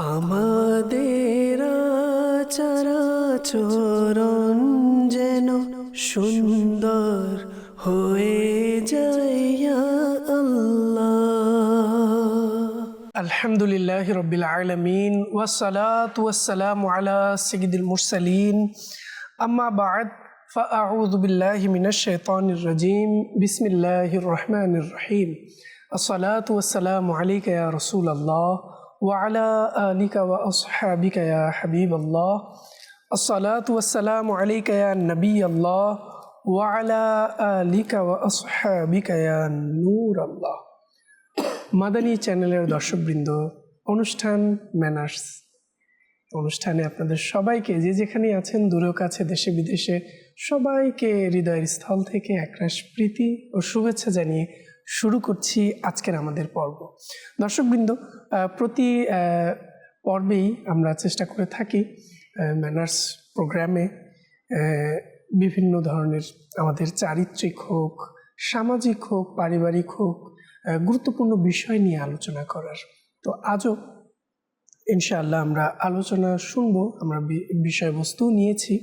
আমাদের চরাচরণ যেন সুন্দর হয়ে যায় ইয়া আল্লাহ। আলহামদুলিল্লাহি রাব্বিল আলামিন ওয়াসসালাতু ওয়াসসালামু আলা সাইয়্যিদিল মুরসালিন আম্মা বা'দ ফাআউযু বিল্লাহি মিনাশ শাইতানির রাজীম বিসমিল্লাহির রহমানির রহিম আসসালাতু ওয়াসসালামু আলাইকা ইয়া রাসূলুল্লাহ ওয়ালা আলিকা ওয়া আসহাবিকা ইয়া হাবিবাল্লাহ আসসালাতু ওয়াসসালামু আলাইকা ইয়া নবিয়াল্লাহ ওয়ালা আলিকা ওয়া আসহাবিকা ইয়া নূরাল্লাহ। মাদানী চ্যানেলের দর্শকবৃন্দ, অনুষ্ঠান ম্যানার্স অনুষ্ঠানে আপনাদের সবাইকে, যে যেখানে আছেন দূরেও কাছে দেশে বিদেশে, সবাইকে হৃদয়ের স্থল থেকে একরাশ প্রীতি ও শুভেচ্ছা জানিয়ে শুরু করছি আজকের আমাদের পর্ব। দর্শকবৃন্দ, প্রতি পর্বেই আমরা চেষ্টা করে থাকি ম্যানার্স প্রোগ্রামে বিভিন্ন ধরনের আমাদের চারিত্রিক হোক, সামাজিক হোক, পারিবারিক হোক, গুরুত্বপূর্ণ বিষয় নিয়ে আলোচনা করার। তো আজও ইনশাআল্লাহ আমরা আলোচনা শুনবো। আমরা বিষয়বস্তু নিয়েছি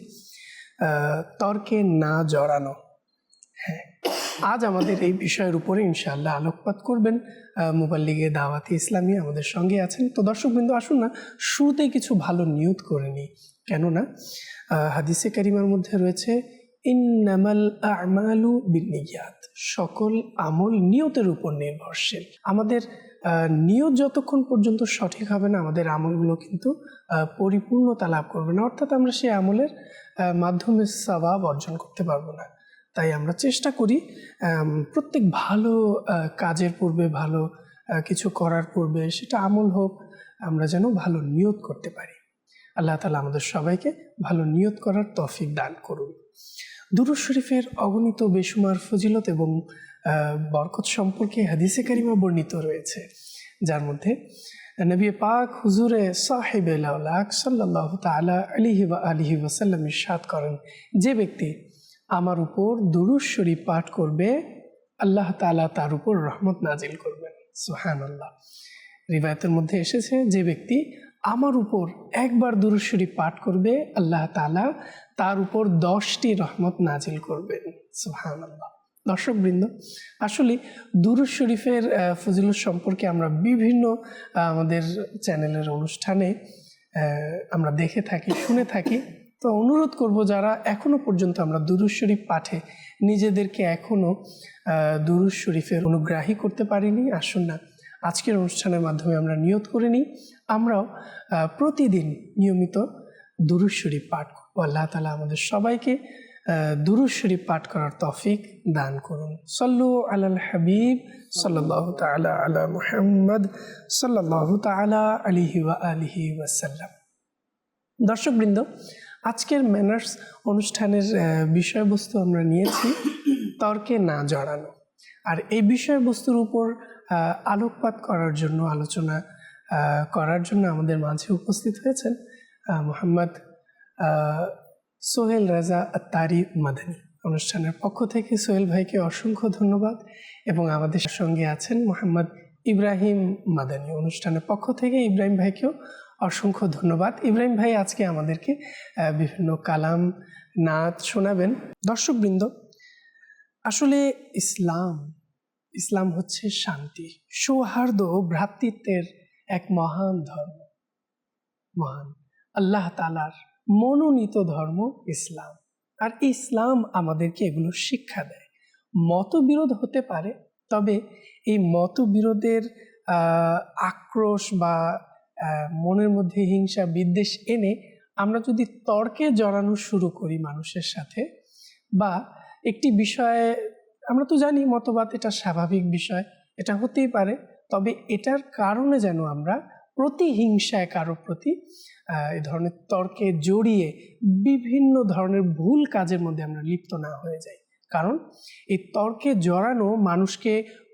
তর্কে না জড়ানো। হ্যাঁ, আজ আমাদের এই বিষয়ের উপরে ইনশাআল্লাহ আলোকপাত করবেন মুবাল্লিগে দাওয়াতে ইসলামী আমাদের সঙ্গে আছেন। তো দর্শকবৃন্দ, আসুন না শুরুতেই কিছু ভালো নিয়ত করে নিই। কেননা হাদিসে কারিমার মধ্যে রয়েছে ইন্নামাল আমালু বিন্নিয়াত, সকল আমল নিয়তের উপর নির্ভরশীল। আমাদের নিয়ত যতক্ষণ পর্যন্ত সঠিক হবে না, আমাদের আমলগুলো কিন্তু পরিপূর্ণতা লাভ করবে না, অর্থাৎ আমরা সেই আমলের মাধ্যমে সওয়াব অর্জন করতে পারবো না। তাই আমরা চেষ্টা করি প্রত্যেক ভালো কাজের পূর্বে, ভালো কিছু করার পূর্বে, সেটা আমল হোক, আমরা যেন ভালো নিয়ত করতে পারি। আল্লাহ তাআলা আমাদের সবাইকে ভালো নিয়ত করার তৌফিক দান করুন। দুরূদ শরীফের অগণিত বেশুমার ফজিলত এবং বরকত সম্পর্কে হাদিসে কারিমা বর্ণিত রয়েছে, যার মধ্যে নবী পাক হুজুরে সাহিবে লাউলাক সাল্লাল্লাহু তাআলা আলাইহি ওয়া আলিহি ওয়াসাল্লাম ইরশাদ করেন, যে ব্যক্তি আমার উপর দুরূদ শরীফ পাঠ করবে, আল্লাহ তাআলা তার উপর রহমত নাজিল করবেন। সুবহানাল্লাহ। রিওয়ায়াতের মধ্যে এসেছে, যে ব্যক্তি আমার উপর একবার দুরূদ শরীফ পাঠ করবে, আল্লাহ তাআলা তার উপর 10টি রহমত নাজিল করবেন। সুবহানাল্লাহ। দর্শকবৃন্দ, আসলে দুরূদ শরীফের ফজিলত সম্পর্কে আমরা বিভিন্ন আমাদের চ্যানেলের অনুষ্ঠানে আমরা দেখে থাকি, শুনে থাকি। তো অনুরোধ করব, যারা এখনো পর্যন্ত আমরা দুরূদ শরীফ পাঠে নিজেদেরকে এখনো দুরূদ শরীফের অনুগ্রাহী করতে পারিনি, আসুন না আজকের অনুষ্ঠানের মাধ্যমে আমরা নিয়ত করে নিই, আমরাও প্রতিদিন নিয়মিত দুরূদ শরীফ পাঠ করব। আল্লাহ তাআলা আমাদের সবাইকে দুরূদ শরীফ পাঠ করার তৌফিক দান করুন। সাল্লু আলাল হাবিব সাল্লাল্লাহু তাআলা আলা মুহাম্মদ সাল্লাল্লাহু তাআলা আলাইহি ওয়া আলিহি ওয়াসাল্লাম। দর্শকবৃন্দ, আজকের ম্যানার্স অনুষ্ঠানের বিষয়বস্তু আমরা নিয়েছি তর্কে না জড়ানো। আর এই বিষয়বস্তুর উপর আলোকপাত করার জন্য, আলোচনা করার জন্য আমাদের মাঝে উপস্থিত হয়েছেন মোহাম্মদ সোহেল রাজা আত্তারি মাদানী। অনুষ্ঠানের পক্ষ থেকে সোহেল ভাইকে অসংখ্য ধন্যবাদ, এবং আমাদের সঙ্গে আছেন মোহাম্মদ ইব্রাহিম মাদানী। অনুষ্ঠানের পক্ষ থেকে ইব্রাহিম ভাইকেও অসংখ্য ধন্যবাদ। ইব্রাহিম ভাই আজকে আমাদেরকে বিভিন্ন কালাম, নাত শোনাবেন। দর্শকবৃন্দ, আসলে ইসলাম হচ্ছে শান্তি, সৌহার্দ্য, ভ্রাতৃত্বের এক মহান ধর্ম, মহান আল্লাহ তাআলার মনোনীত ধর্ম ইসলাম। আর ইসলাম আমাদেরকে এগুলো শিক্ষা দেয়। মতবিরোধ হতে পারে, তবে এই মতবিরোধের আক্রোশ বা মনের মধ্যে হিংসা বিদ্বেষ এনে আমরা যদি তর্কে জড়ানো শুরু করি মানুষের সাথে, বা একটি বিষয়ে, আমরা তো জানি মতবাদ এটা স্বাভাবিক বিষয়, এটা হতেই পারে, তবে এটার কারণে যেন আমরা প্রতিহিংসায় কারো প্রতি এই ধরনের তর্কে জড়িয়ে বিভিন্ন ধরনের ভুল কাজের মধ্যে আমরা লিপ্ত না হয়ে যাই। কারণ এই তর্কে জড়ানো মানুষকে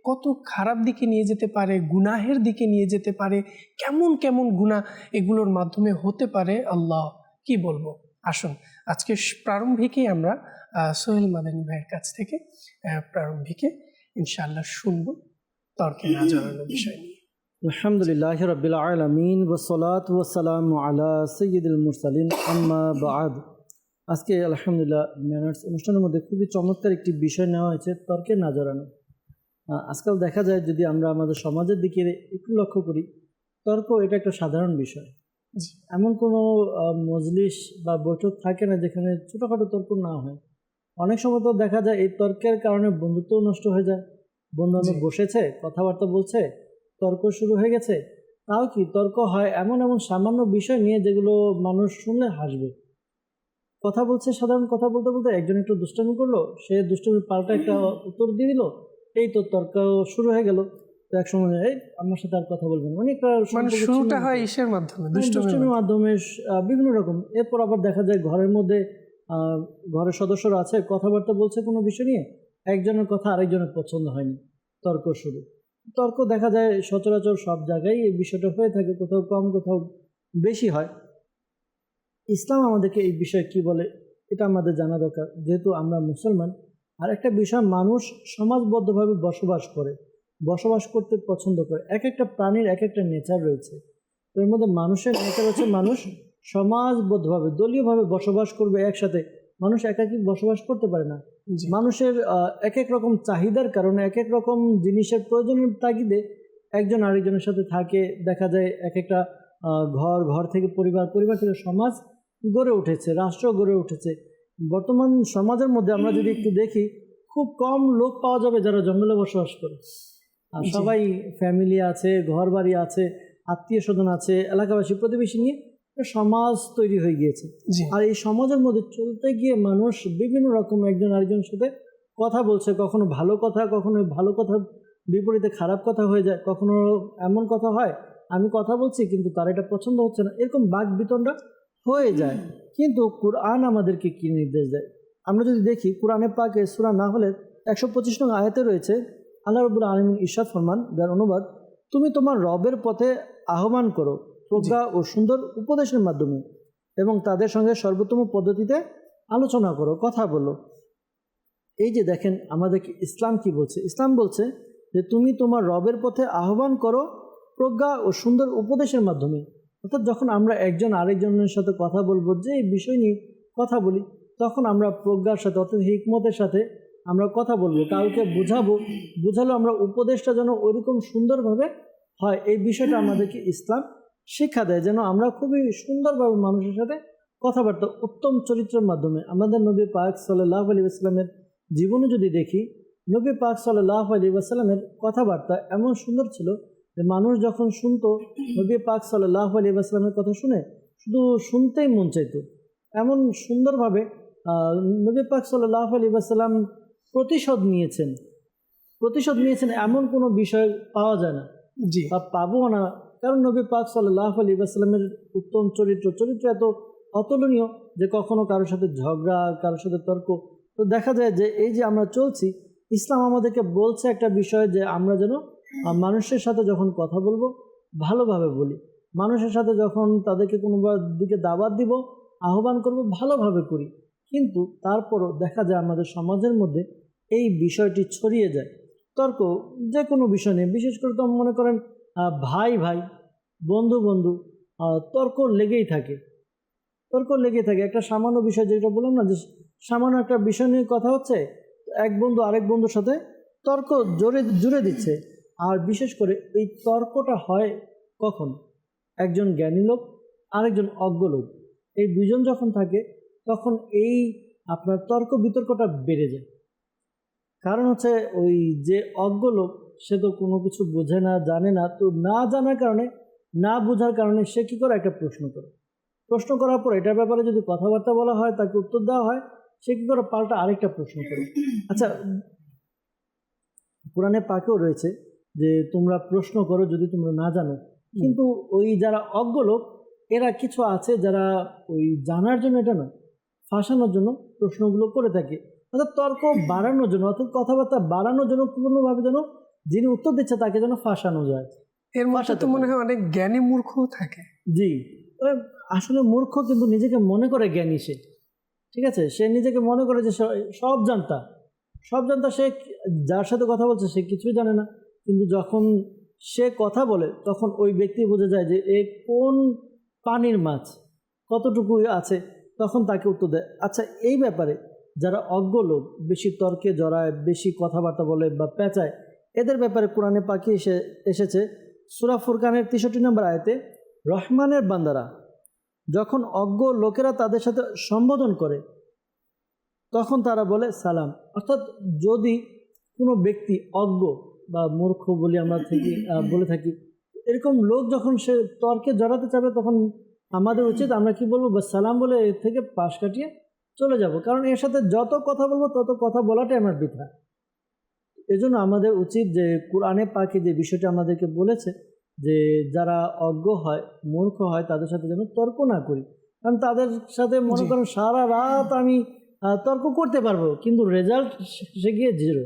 কত খারাপ দিকে নিয়ে যেতে পারে, গুনাহের দিকে নিয়ে যেতে পারে, কেমন কেমন গুনাহ এগুলোর মাধ্যমে হতে পারে, আল্লাহ কি বলবো। আসুন আজকে প্রারম্ভিকেই আমরা সোহেল মাদানী ভাইয়ের কাছ থেকে প্রারম্ভিকে ইনশাআল্লাহ শুনবো তর্কে না জড়ানোর বিষয় নিয়ে। আলহামদুলিল্লাহ রাব্বিল আলামিন ওয়াসসালাতু ওয়াসসালামু আলা সাইয়্যিদিল মুরসালিন আম্মা বা'দ। আজকে আলহামদুলিল্লাহ ম্যানার্স অনুষ্ঠানের মধ্যে খুবই চমৎকার একটি বিষয় নেওয়া হয়েছে, তর্কে না জড়ানো। আজকাল দেখা যায়, যদি আমরা আমাদের সমাজের দিকে একটু লক্ষ্য করি, তর্ক এটা একটা সাধারণ বিষয়। এমন কোনো মজলিস বা বৈঠক থাকে না যেখানে ছোটোখাটো তর্ক না হয়। অনেক সময় তো দেখা যায় এই তর্কের কারণে বন্ধুত্বও নষ্ট হয়ে যায়। বন্ধু বান্ধব বসেছে, কথাবার্তা বলছে, তর্ক শুরু হয়ে গেছে। তাও কি তর্ক হয় এমন এমন সামান্য বিষয় নিয়ে যেগুলো মানুষ শুনলে হাসবে। কথা বলছে, সাধারণ কথা বলতে বলতে একজন একটু দুষ্টামি করলো, সে দুষ্টামির পাল্টা একটা উত্তর দিয়ে দিল, এই তো তর্ক শুরু হয়ে গেল। তো এক সময় এই আমার সাথে আর কথা বলবেন, অনেকটা শুরুটা হয় ইসের মাধ্যমে, দুষ্টামির মাধ্যমে, বিভিন্ন রকম। এরপর আবার দেখা যায় ঘরের মধ্যে ঘরের সদস্যরা আছে, কথাবার্তা বলছে কোনো বিষয় নিয়ে, একজনের কথা আরেকজনের পছন্দ হয়নি, তর্ক শুরু। তর্ক দেখা যায় সচরাচর সব জায়গায় এই বিষয়টা হয়ে থাকে, কোথাও কম কোথাও বেশি হয়। ইসলাম আমাদেরকে এই বিষয়ে কি বলে এটা আমাদের জানা দরকার, যেহেতু আমরা মুসলমান। আর একটা বিষয়, মানুষ সমাজবদ্ধভাবে বসবাস করতে পছন্দ করে। এক একটা প্রাণীর এক একটা নেচার রয়েছে। তো এর মধ্যে মানুষের নেচার হচ্ছে মানুষ সমাজবদ্ধভাবে, দলীয়ভাবে বসবাস করবে একসাথে। মানুষ একাকী বসবাস করতে পারে না। মানুষের এক এক রকম চাহিদার কারণে, এক এক রকম জিনিসের প্রয়োজনের তাগিদে একজন আরেকজনের সাথে থাকে। দেখা যায় এক একটা ঘর থেকে পরিবার থেকে সমাজ গড়ে উঠেছে, রাষ্ট্র গড়ে উঠেছে। বর্তমান সমাজের মধ্যে আমরা যদি একটু দেখি, খুব কম লোক পাওয়া যাবে যারা জঙ্গলে বসবাস করে। আর সবাই ফ্যামিলি আছে, ঘর বাড়ি আছে, আত্মীয় স্বজন আছে, এলাকাবাসী প্রতিবেশী নিয়ে সমাজ তৈরি হয়ে গিয়েছে। আর এই সমাজের মধ্যে চলতে গিয়ে মানুষ বিভিন্ন রকম একজন আরেকজনের সাথে কথা বলছে। কখনো ভালো কথা, কখনো ভালো কথা বিপরীতে খারাপ কথা হয়ে যায়। কখনো এমন কথা হয়, আমি কথা বলছি কিন্তু তার এটা পছন্দ হচ্ছে না, এরকম বাক বিতণ্ডা হয়ে যায়। কিন্তু কুরআন আমাদেরকে কি নির্দেশ দেয়? আমরা যদি দেখি, কোরআনে পাকে সূরা নাহলের 125 নং আয়াতে রয়েছে, আল্লাহ রাব্বুল আলামিন ইরশাদ ফরমান, যার অনুবাদ, তুমি তোমার রবের পথে আহ্বান করো প্রজ্ঞা ও সুন্দর উপদেশের মাধ্যমে, এবং তাদের সঙ্গে সর্বোত্তম পদ্ধতিতে আলোচনা করো, কথা বলো। এই যে দেখেন আমাদেরকে ইসলাম কি বলছে। ইসলাম বলছে যে তুমি তোমার রবের পথে আহ্বান করো প্রজ্ঞা ও সুন্দর উপদেশের মাধ্যমে। অর্থাৎ যখন আমরা একজন আরেকজনের সাথে কথা বলবো, যে এই বিষয় নিয়ে কথা বলি, তখন আমরা প্রজ্ঞার সাথে, অর্থাৎ হিকমতের সাথে আমরা কথা বলবো। কাউকে বুঝালো আমরা উপদেশটা যেন ওইরকম সুন্দরভাবে হয়, এই বিষয়টা আমাদেরকে ইসলাম শিক্ষা দেয়, যেন আমরা খুবই সুন্দরভাবে মানুষের সাথে কথাবার্তা, উত্তম চরিত্রের মাধ্যমে। আমাদের নবী পাক সাল্লাল্লাহু আলাইহি ওয়াসাল্লামের জীবনে যদি দেখি, নবী পাক সাল্লাল্লাহু আলাইহি ওয়াসাল্লামের কথাবার্তা এমন সুন্দর ছিল যে মানুষ যখন শুনতো, নবী পাক সাল্লাল্লাহু আলাইহি ওয়াসাল্লামের কথা শুনে শুধু শুনতেই মন চাইতো। এমন সুন্দরভাবে নবী পাক সাল্লাল্লাহু আলাইহি ওয়াসাল্লাম প্রতিশোধ নিয়েছেন এমন কোনো বিষয় পাওয়া যায় না, বা পাবো না। কারণ নবী পাক সাল্লাল্লাহু আলাইহি ওয়াসাল্লামের উত্তম চরিত্র এত অতুলনীয় যে কখনো কারোর সাথে ঝগড়া, কারোর সাথে তর্ক। তো দেখা যায় যে এই যে আমরা চলছি, ইসলাম আমাদেরকে বলছে একটা বিষয়, যে আমরা যেন মানুষের সাথে যখন কথা বলবো ভালোভাবে বলি, মানুষের সাথে যখন তাদেরকে কোনো দিকে দাওয়াত দিব, আহ্বান করব, ভালোভাবে করি। কিন্তু তারপরও দেখা যায় আমাদের সমাজের মধ্যে এই বিষয়টি ছড়িয়ে যায়। তর্ক যে কোনো বিষয় নিয়ে, বিশেষ করে তো মনে করেন ভাই বন্ধু তর্ক লেগেই থাকে। একটা সামান্য বিষয়, যেটা বললাম না, যে সামান্য একটা বিষয় নিয়ে কথা হচ্ছে, এক বন্ধু আরেক বন্ধুর সাথে তর্ক জুড়ে দিচ্ছে। আর বিশেষ করে এই তর্কটা হয় কখন? একজন জ্ঞানী লোক, আরেকজন অজ্ঞ লোক, এই দুজন যখন থাকে, তখন এই আপনার তর্ক বিতর্কটা বেড়ে যায়। কারণ হচ্ছে ওই যে অজ্ঞ লোক, সে তো কোনো কিছু বোঝে না, জানে না। তো না জানার কারণে, না বোঝার কারণে সে কী করে? একটা প্রশ্ন করার পর এটার ব্যাপারে যদি কথাবার্তা বলা হয়, তাকে উত্তর দেওয়া হয়, সে কী করে? পাল্টা আরেকটা প্রশ্ন করে। আচ্ছা, কোরআনে পাকেও রয়েছে যে তোমরা প্রশ্ন করো যদি তোমরা না জানো। কিন্তু ওই যারা অজ্ঞ লোক, এরা কিছু আছে যারা ওই জানার জন্য, এটা না, ফাঁসানোর জন্য প্রশ্নগুলো করে থাকে। অর্থাৎ তর্ক বাড়ানোর জন্য, অর্থাৎ কথাবার্তা বাড়ানোর জন্য, পূর্ণভাবে যেন যিনি উত্তর দিচ্ছে তাকে যেন ফাঁসানো যায়। এর মধ্যে তো মনে হয় অনেক জ্ঞানী মূর্খও থাকে। জি, আসলে মূর্খ কিন্তু নিজেকে মনে করে জ্ঞানী সে, ঠিক আছে? সে নিজেকে মনে করে যে সব জানতা। সে যার সাথে কথা বলছে সে কিছুই জানে না। কিন্তু যখন সে কথা বলে তখন ওই ব্যক্তি বোঝা যায় যে এ কোন পানির মাছ, কতটুকু আছে, তখন তাকে উত্তর দেয়। আচ্ছা, এই ব্যাপারে যারা অজ্ঞ লোক, বেশি তর্কে জড়ায়, বেশি কথাবার্তা বলে বা পেঁচায়, এদের ব্যাপারে কোরআনে পাকি এসেছে সূরা ফুরকানের 63 নম্বর আয়াতে, রহমানের বান্দারা যখন অজ্ঞ লোকেরা তাদের সাথে সম্বোধন করে তখন তারা বলে সালাম। অর্থাৎ যদি কোনো ব্যক্তি অজ্ঞ বা মূর্খ বলি আমরা বলে থাকি, এরকম লোক যখন সে তর্কে জড়াতে চাবে তখন আমাদের উচিত আমরা কি বলবো, বা সালাম বলে এর থেকে পাশ কাটিয়ে চলে যাব, কারণ এর সাথে যত কথা বলবো তত কথা বলাটাই আমার বৃথা। এজন্য আমাদের উচিত যে কোরআনে পাকে যে বিষয়টা আমাদেরকে বলেছে যে যারা অজ্ঞ হয়, মূর্খ হয়, তাদের সাথে যেন তর্ক না করি। কারণ তাদের সাথে মনে করেন সারা রাত আমি তর্ক করতে পারবো, কিন্তু রেজাল্ট সে গিয়ে জিরো।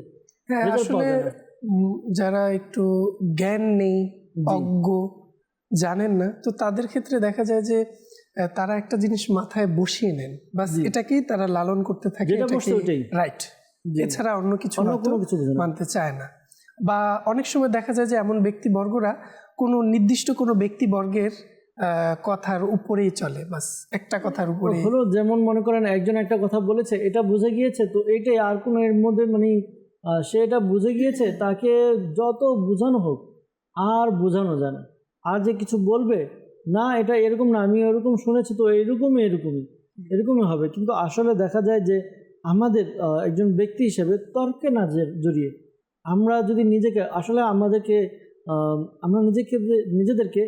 হ্যাঁ, আসলে যারা একটু জ্ঞান নেই, অজ্ঞ, জানেন না, তো তাদের ক্ষেত্রে দেখা যায় যে তারা একটা জিনিস মাথায় বসিয়ে নেন, বাস এটাকেই তারা লালন করতে থাকে, রাইট, এছাড়া অন্য কিছু মানতে চায় না। বা অনেক সময় দেখা যায় যে এমন ব্যক্তিবর্গরা কোনো নির্দিষ্ট কোনো ব্যক্তিবর্গের কথার উপরেই চলে, বাস একটা কথার উপরে হলো। যেমন মনে করেন একজন একটা কথা বলেছে, এটা বুঝে গিয়েছে, তো এইটাই, আর কোনো এর মধ্যে মানে সে এটা বুঝে গিয়েছে, তাকে যত বোঝানো হোক আর বোঝানো যায় না। আর যে কিছু বলবে না, এটা এরকম না, আমি এরকম শুনেছি, তো এরকমই হবে। কিন্তু আসলে দেখা যায় যে আমাদের একজন ব্যক্তি হিসেবে তর্কে না জড়িয়ে আমরা যদি নিজেকে আসলে আমরা নিজেদেরকে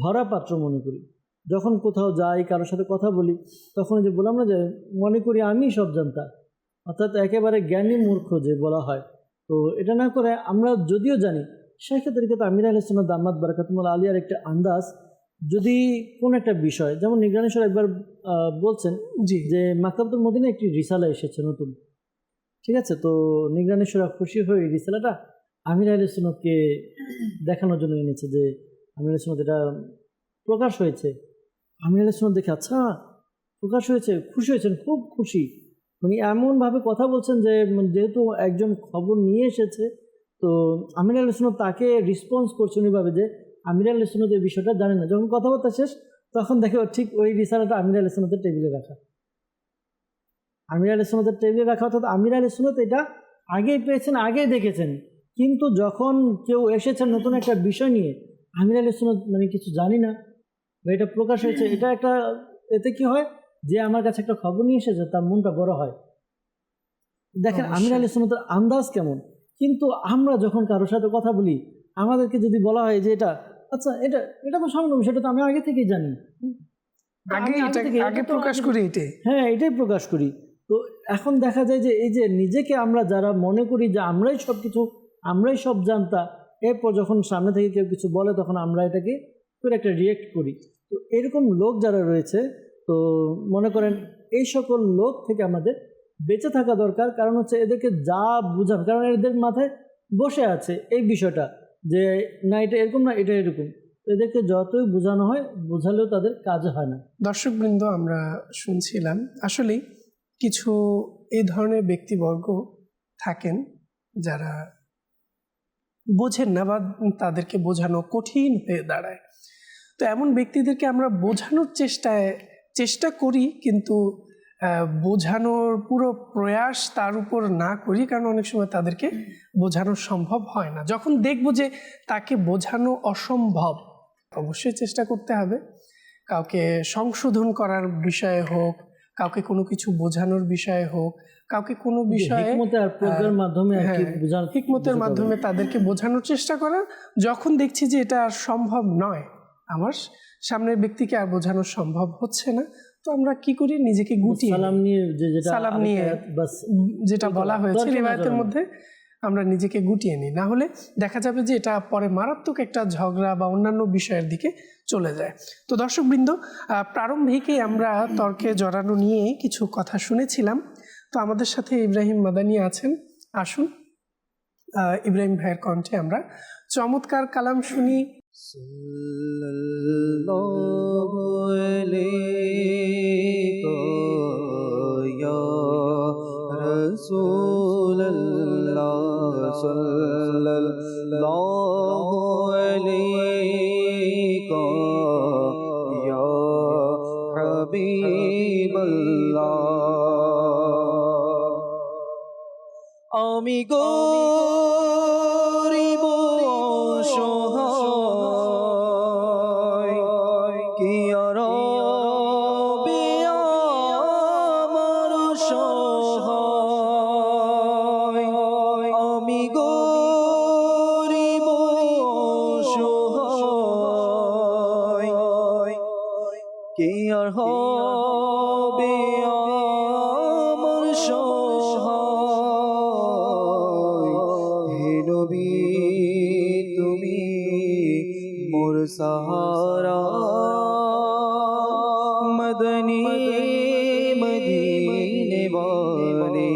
ভরা পাত্র মনে করি। যখন কোথাও যাই, কারোর সাথে কথা বলি, তখন যে বললাম না যে মনে করি আমি সব জানতা, অর্থাৎ একেবারে জ্ঞানী মূর্খ যে বলা হয়। তো এটা না করে আমরা যদিও জানি, শেখ তরিকত আমির আহলে সুন্নাত দামাত বারাকাতুহুল আলিয়ার একটা আন্দাজ, যদি কোন একটা বিষয়, যেমন নিগরানেশ্বর একবার বলছেন যে মাকতাবতুল মদিনা একটি রিসালা এসেছে নতুন, ঠিক আছে, তো নিগরানেশ্বর খুশি হয়ে এই রিসালাটা আমির আহলে সুন্নাতকে দেখানোর জন্য এনেছে যে আমির আহলে সুন্নাত এটা প্রকাশ হয়েছে। আমির আহলে সুন্নাত দেখে আচ্ছা প্রকাশ হয়েছে, খুশি হয়েছেন, খুব খুশি, মানে এমনভাবে কথা বলছেন যে যেহেতু একজন খবর নিয়ে এসেছে, তো আমির আহলে সুন্নাত তাকে রেসপন্স করছেন এইভাবে যে আমির আহলে সুন্নাত এই বিষয়টা জানে না। যখন কথাবার্তা শেষ তখন দেখে ঠিক ওই রিসালাটা আমির আহলে সুন্নাতের টেবিলে রাখা, আমির আহলে সুন্নাতের টেবিলে রাখা, অর্থাৎ আমির আহলে সুন্নাত এটা আগেই পেয়েছেন, আগেই দেখেছেন। কিন্তু যখন কেউ এসেছেন নতুন একটা বিষয় নিয়ে, আমির আহলে সুন্নাত মানে কিছু জানি না বা এটা প্রকাশ হয়েছে, এটা একটা, এতে কি হয় যে আমার কাছে একটা খবর নিয়ে এসেছে, তার মনটা বড় হয়। দেখেন আমির আহলে সুন্নাতের আন্দাজ কেমন। কিন্তু আমরা যখন কারোর সাথে কথা বলি, আমাদেরকে যদি বলা হয় যে এটা আচ্ছা, এটা তো সামান্য বিষয়, এটা তো আমি আগে থেকেই জানি, আগে প্রকাশ করি, হ্যাঁ এটাই প্রকাশ করি। তো এখন দেখা যায় যে এই যে নিজেকে আমরা যারা মনে করি যে আমরাই সব কিছু, আমরাই সব জানতা, এরপর যখন সামনে থেকে কেউ কিছু বলে তখন আমরা এটাকে করে একটা রিয়েক্ট করি। তো এরকম লোক যারা রয়েছে, তো মনে করেন এই সকল লোক থেকে আমাদের বেঁচে থাকা দরকার। কারণ হচ্ছে এদেরকে যা বুঝাবে, কারণ এদের মাথায় বসে আছে এই বিষয়টা যে না এটা এরকম না, এটা এরকম, এদেরকে যতই বোঝানো হয়, বোঝালেও তাদের কাজ হয় না। দর্শকবৃন্দ, আমরা শুনছিলাম আসলেই কিছু এই ধরনের ব্যক্তিবর্গ থাকেন যারা বোঝেন না বা তাদেরকে বোঝানো কঠিন হয়ে দাঁড়ায়। তো এমন ব্যক্তিদেরকে আমরা বোঝানোর চেষ্টা করি, কিন্তু বোঝানোর পুরো প্রয়াস তার উপর না করি, কারণ অনেক সময় তাদেরকে বোঝানো সম্ভব হয় না। যখন দেখব যে তাকে বোঝানো অসম্ভব, অবশ্যই চেষ্টা করতে হবে। কাউকে সংশোধন করার বিষয়ে হোক, কাউকে কোনো কিছু বোঝানোর বিষয়ে হোক, কাউকে কোনো বিষয়ে হিকমতের মাধ্যমে তাদেরকে বোঝানোর চেষ্টা করা। যখন দেখছি যে এটা আর সম্ভব নয়, আমার সামনের ব্যক্তিকে আর বোঝানো সম্ভব হচ্ছে না, তো আমরা কি করি, নিজেকে গুটিয়ে সালাম নিয়ে যেটা বলা হয়েছে রিওয়ায়াতের মধ্যে, আমরা নিজেকে গুটিয়ে নিই। না হলে দেখা যাবে যে এটা পরে মারাত্মক একটা ঝগড়া বা অন্যান্য বিষয়ের দিকে চলে যায়। তো দর্শকবৃন্দ, প্রারম্ভিকেই আমরা তর্কে জড়ানো নিয়ে কিছু কথা শুনেছিলাম। তো আমাদের সাথে ইব্রাহিম মাদানী আছেন, আসুন ইব্রাহিম ভাইয়ের কণ্ঠে আমরা চমৎকার কালাম শুনি। Rasulullah sallallahu হাবিবাল্লাহ আমি গরিব অসহায় কি আর হবে আমার সহায় আমি গরিব অসহায় কি আর হবে আমার সহায় হে নবী তুমি মোর সাহারা মদনী মদিনে वाले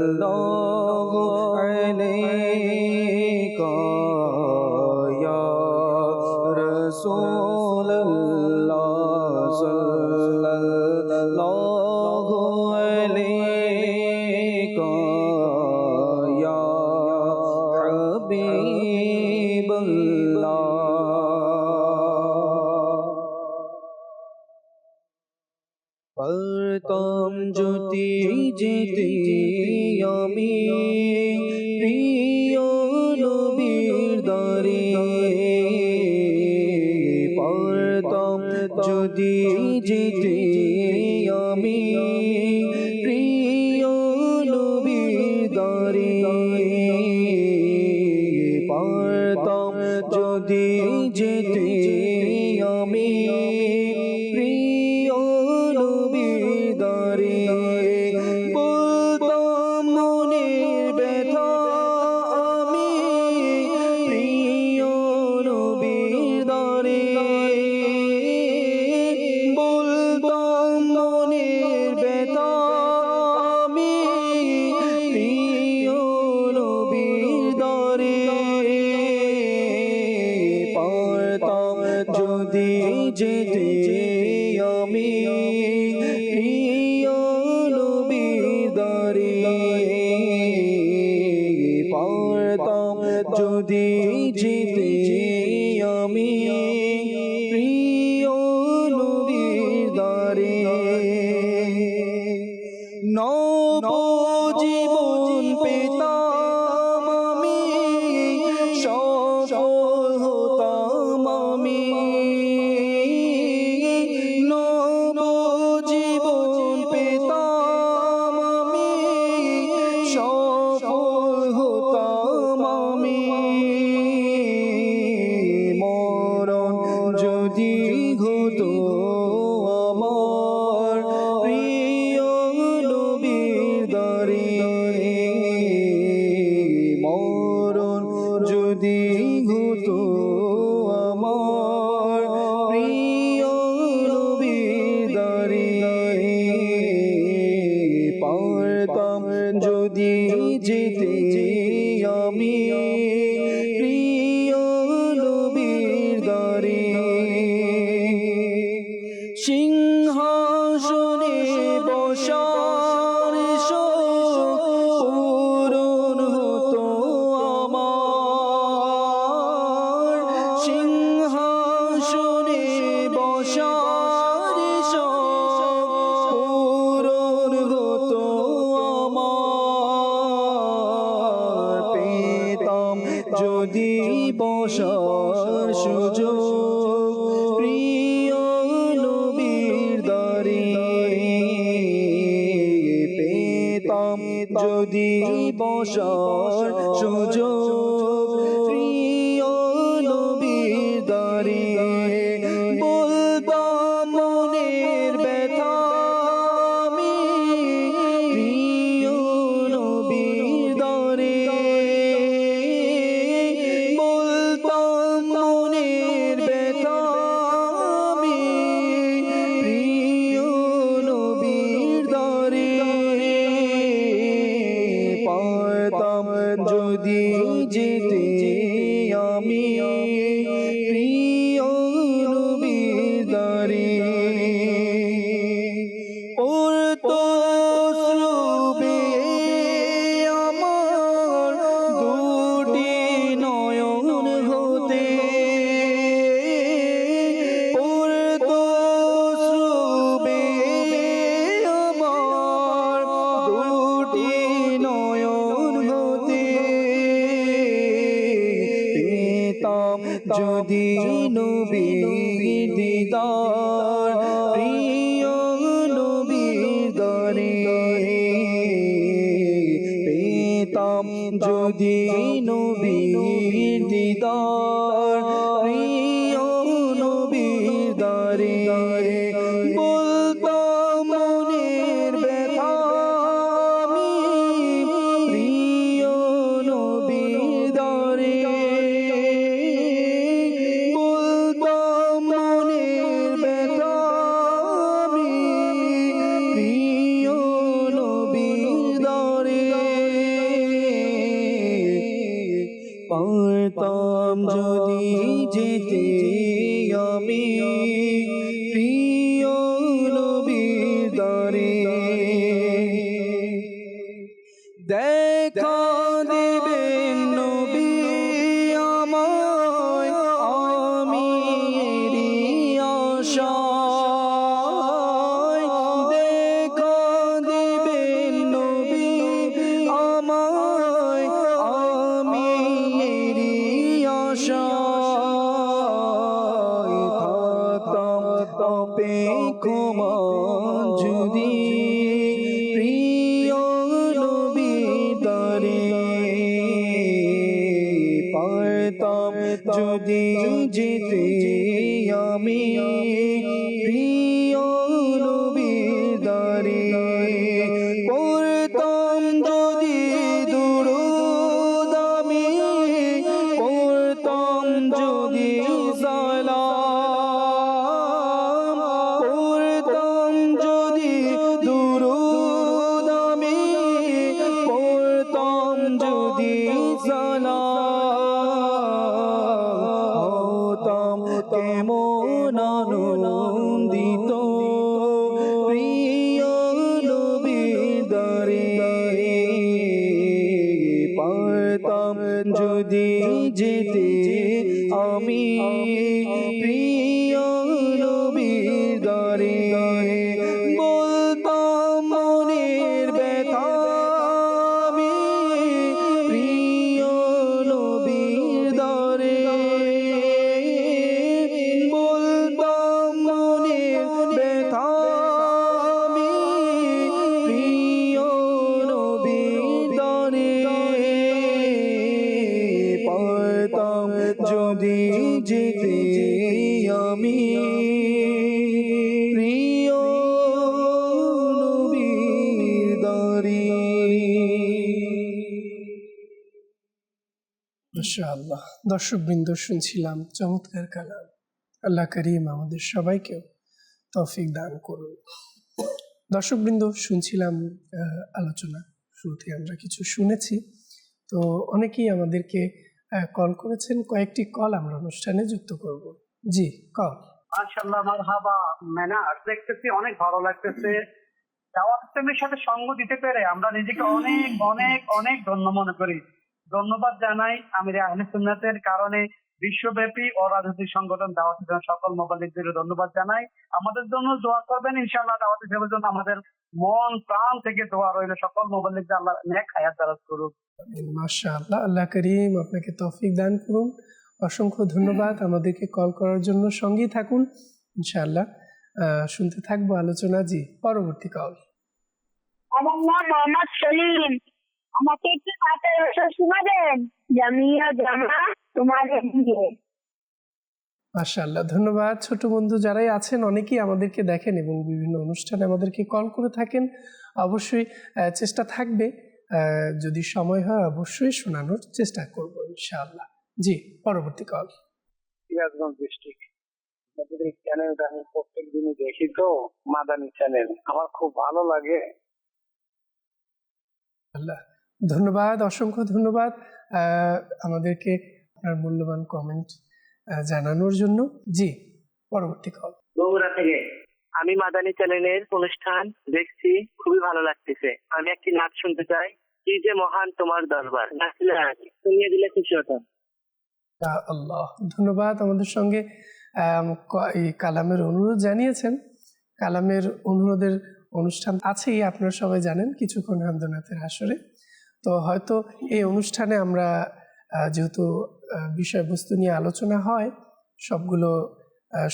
सल्लल्लाहु अलैका या रसूल अल्लाह सल्लल्लाहु अलैका या हबीब পারতাম যদি যেতে আমি প্রিয় নবীর দ্বারে পারতাম যদি যেতে আমি প্রিয় নবীর দ্বারে পারতাম যদি যেতে আমি প্রিয় নবীর দ্বারে বলতাম মনের ব্যথা আমি প্রিয় নবীর দ্বারে বলতাম মনের ব্যথা আমি প্রিয় নবীর দ্বারে পারতাম যদি যেতে আমি প্রিয় নবীর দ্বারে পারতাম যদি যেতে আমি প্রিয় নবীর দ্বারে নবজীবন পেতাম আমি সফল হতাম আমি নবজীবন পেতাম আমি সফল হতাম আমি মরণ যদি হতো আমার প্রিয় নবীর দ্বারে মরণ যদি হতো আমার প্রিয় নবীর দ্বারে পারতাম যদি যেতে আমি প্রিয় নবীর দ্বারে সিংহাসনে বসার পূরণ হতো আমার সিংহাসনে বসার পূরণ হতো আমার পেতাম যদি বসার সুযোগ প্রিয় নবীর দ্বারে পেতাম যদি বসার সুযোগ প্রিয় নবীর দ্বারে বলতাম মনের ব্যথা আমি প্রিয় নবীর দ্বারে বলতাম মনের ব্যথা আমি প্রিয় নবীর দ্বারে পারতাম যদি যেতে আমি প্রিয় নবীর দিদার প্রিয় নবীর দরে পেতাম যদি নবীর দিদার প্রিয় নবীর দরে বলতাম মনের ব্যথা আমি প্রিয় নবীর দরে বলতাম মনের ব্যথা আমি প্রিয় নবীর দরে পারতাম যদি যেতে আমি প্রিয় নবীর দরে দেখা দেবেন নবী আমায় আমি আশায় দেখা দেবেন নবী আমায় আমি আশায় থাকতাম অপেক্ষমান যদি প্রিয় নবীর দরে পারতাম যদি যেতে আমি প্রিয় নবীর দরে পড়তাম যদি দুরূদ আমি পড়তাম যদি সালাম পড়তাম যদি দুরূদ আমি পড়তাম যদি সালাম হতাম কেমন আনন্দিত প্রিয় নবীর দরে পারতাম যদি যেতে আমি প্রিয় নবীর দরে বলতাম মনের ব্যথা আমি প্রিয় নবীর দরে বলতাম মনের ব্যথা আমি প্রিয় নবীর দরে পারতাম যদি যেতে আমি প্রিয় নবীর দরে মাশাআল্লাহ। দর্শকবৃন্দ, শুনছিলাম চমৎকার কালাম। আল্লাহ করিম আমাদের সবাইকেও তৌফিক দান করুন। দর্শকবৃন্দ, শুনছিলাম আলোচনা। শুরুতে আমরা কিছু শুনেছি, তো অনেকেই আমাদেরকে কল করেছেন। কয়েকটি কল আমরা অনুষ্ঠানে যুক্ত করব। জি, কল। মাশাআল্লাহ, মারহাবা। ম্যানার দেখতেছি, অনেক ভালো লাগতেছে। দাওয়াত ইসলামের সাথে সঙ্গ দিতে পেরে আমরা নিজেকে অনেক অনেক অনেক ধন্য মনে করি। ধন্যবাদ জানাই আমিরে আহলে সুন্নাতের কারণে বিশ্বব্যাপী ও রাজনৈতিক সংগঠন দাওয়াত ইসলামের সকল মোবাল্লিকদের ধন্যবাদ জানাই। আমাদের জন্য দোয়া করবেন ইনশাআল্লাহ। দাওয়াত ইসলামের জন্য আমাদের মন প্রাণ থেকে দোয়া রইল। সকল মোবাল্লিকদের আল্লাহ নেক হায়াত দারাজ করুক। মাশাআল্লাহ, আল্লাহ করিম আপনাকে তৌফিক দান করুন। অসংখ্য ধন্যবাদ আমাদেরকে কল করার জন্য। সঙ্গেই থাকুন ইনশাআল্লাহ, শুনতে থাকবো আলোচনা। জি, পরবর্তী কল। আমার নাম মোহাম্মদ সলিম। আমাকে একটি পাঠের রসদ শোনাবেন? জামিয়া জামা তোমাদের দিকে। মাশাআল্লাহ, ধন্যবাদ। ছোট বন্ধু যারাই আছেন, অনেকেই আমাদেরকে দেখেন এবং বিভিন্ন অনুষ্ঠানে আমাদেরকে কল করে থাকেন। অবশ্যই চেষ্টা থাকবে, যদি সময় হয় অবশ্যই শোনানোর চেষ্টা করব ইনশাআল্লাহ। জি, পরবর্তী কল। সিরাজগঞ্জ ডিস্ট্রিক্ট। আপনাদের এই চ্যানেলটা আমি প্রত্যেক দিনই দেখি, তো মাদানী চ্যানেল আমার খুব ভালো লাগে। আল্লাহ, ধন্যবাদ, অসংখ্য ধন্যবাদ আমাদেরকে আপনার মূল্যবান কমেন্ট জানানোর জন্য। জি, পরবর্তী কল। বগুড়া থেকে। আমি মাদানী চ্যানেলের অনুষ্ঠান দেখছি, খুবই ভালো লাগতেছে। আমি একটি নাচ শুনতে চাই। কি যে মহান তোমার দরবার, শুনিয়ে দিলে খুশি হতাম। আল্লাহ, ধন্যবাদ। আমাদের সঙ্গে এই কালামের অনুরোধ জানিয়েছেন। কালামের অনুরোধের অনুষ্ঠান আছেই, আপনারা সবাই জানেন, কিছুক্ষণ হামদনাথের আসরে। তো হয়তো এই অনুষ্ঠানে আমরা যেহেতু বিষয়বস্তু নিয়ে আলোচনা হয়, সবগুলো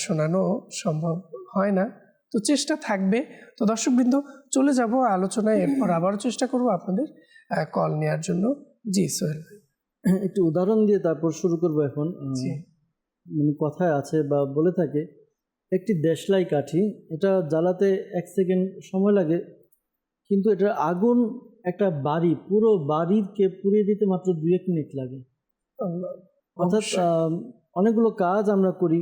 শোনানো সম্ভব হয় না, তো চেষ্টা থাকবে। তো দর্শকবৃন্দ, চলে যাব আলোচনায়, এরপর আবারও চেষ্টা করব আপনাদের কল নেওয়ার জন্য। জি সোহেল ভাই। একটু উদাহরণ দিয়ে তারপর শুরু করব এখন। জি। মানে কথায় আছে বা বলে থাকে, একটি দেশলাই কাঠি, এটা জ্বালাতে 1 সেকেন্ড সময় লাগে, কিন্তু এটা আগুন একটা বাড়ি, পুরো বাড়িকে পুড়িয়ে দিতে মাত্র 2-1 মিনিট লাগে। অর্থাৎ অনেকগুলো কাজ আমরা করি,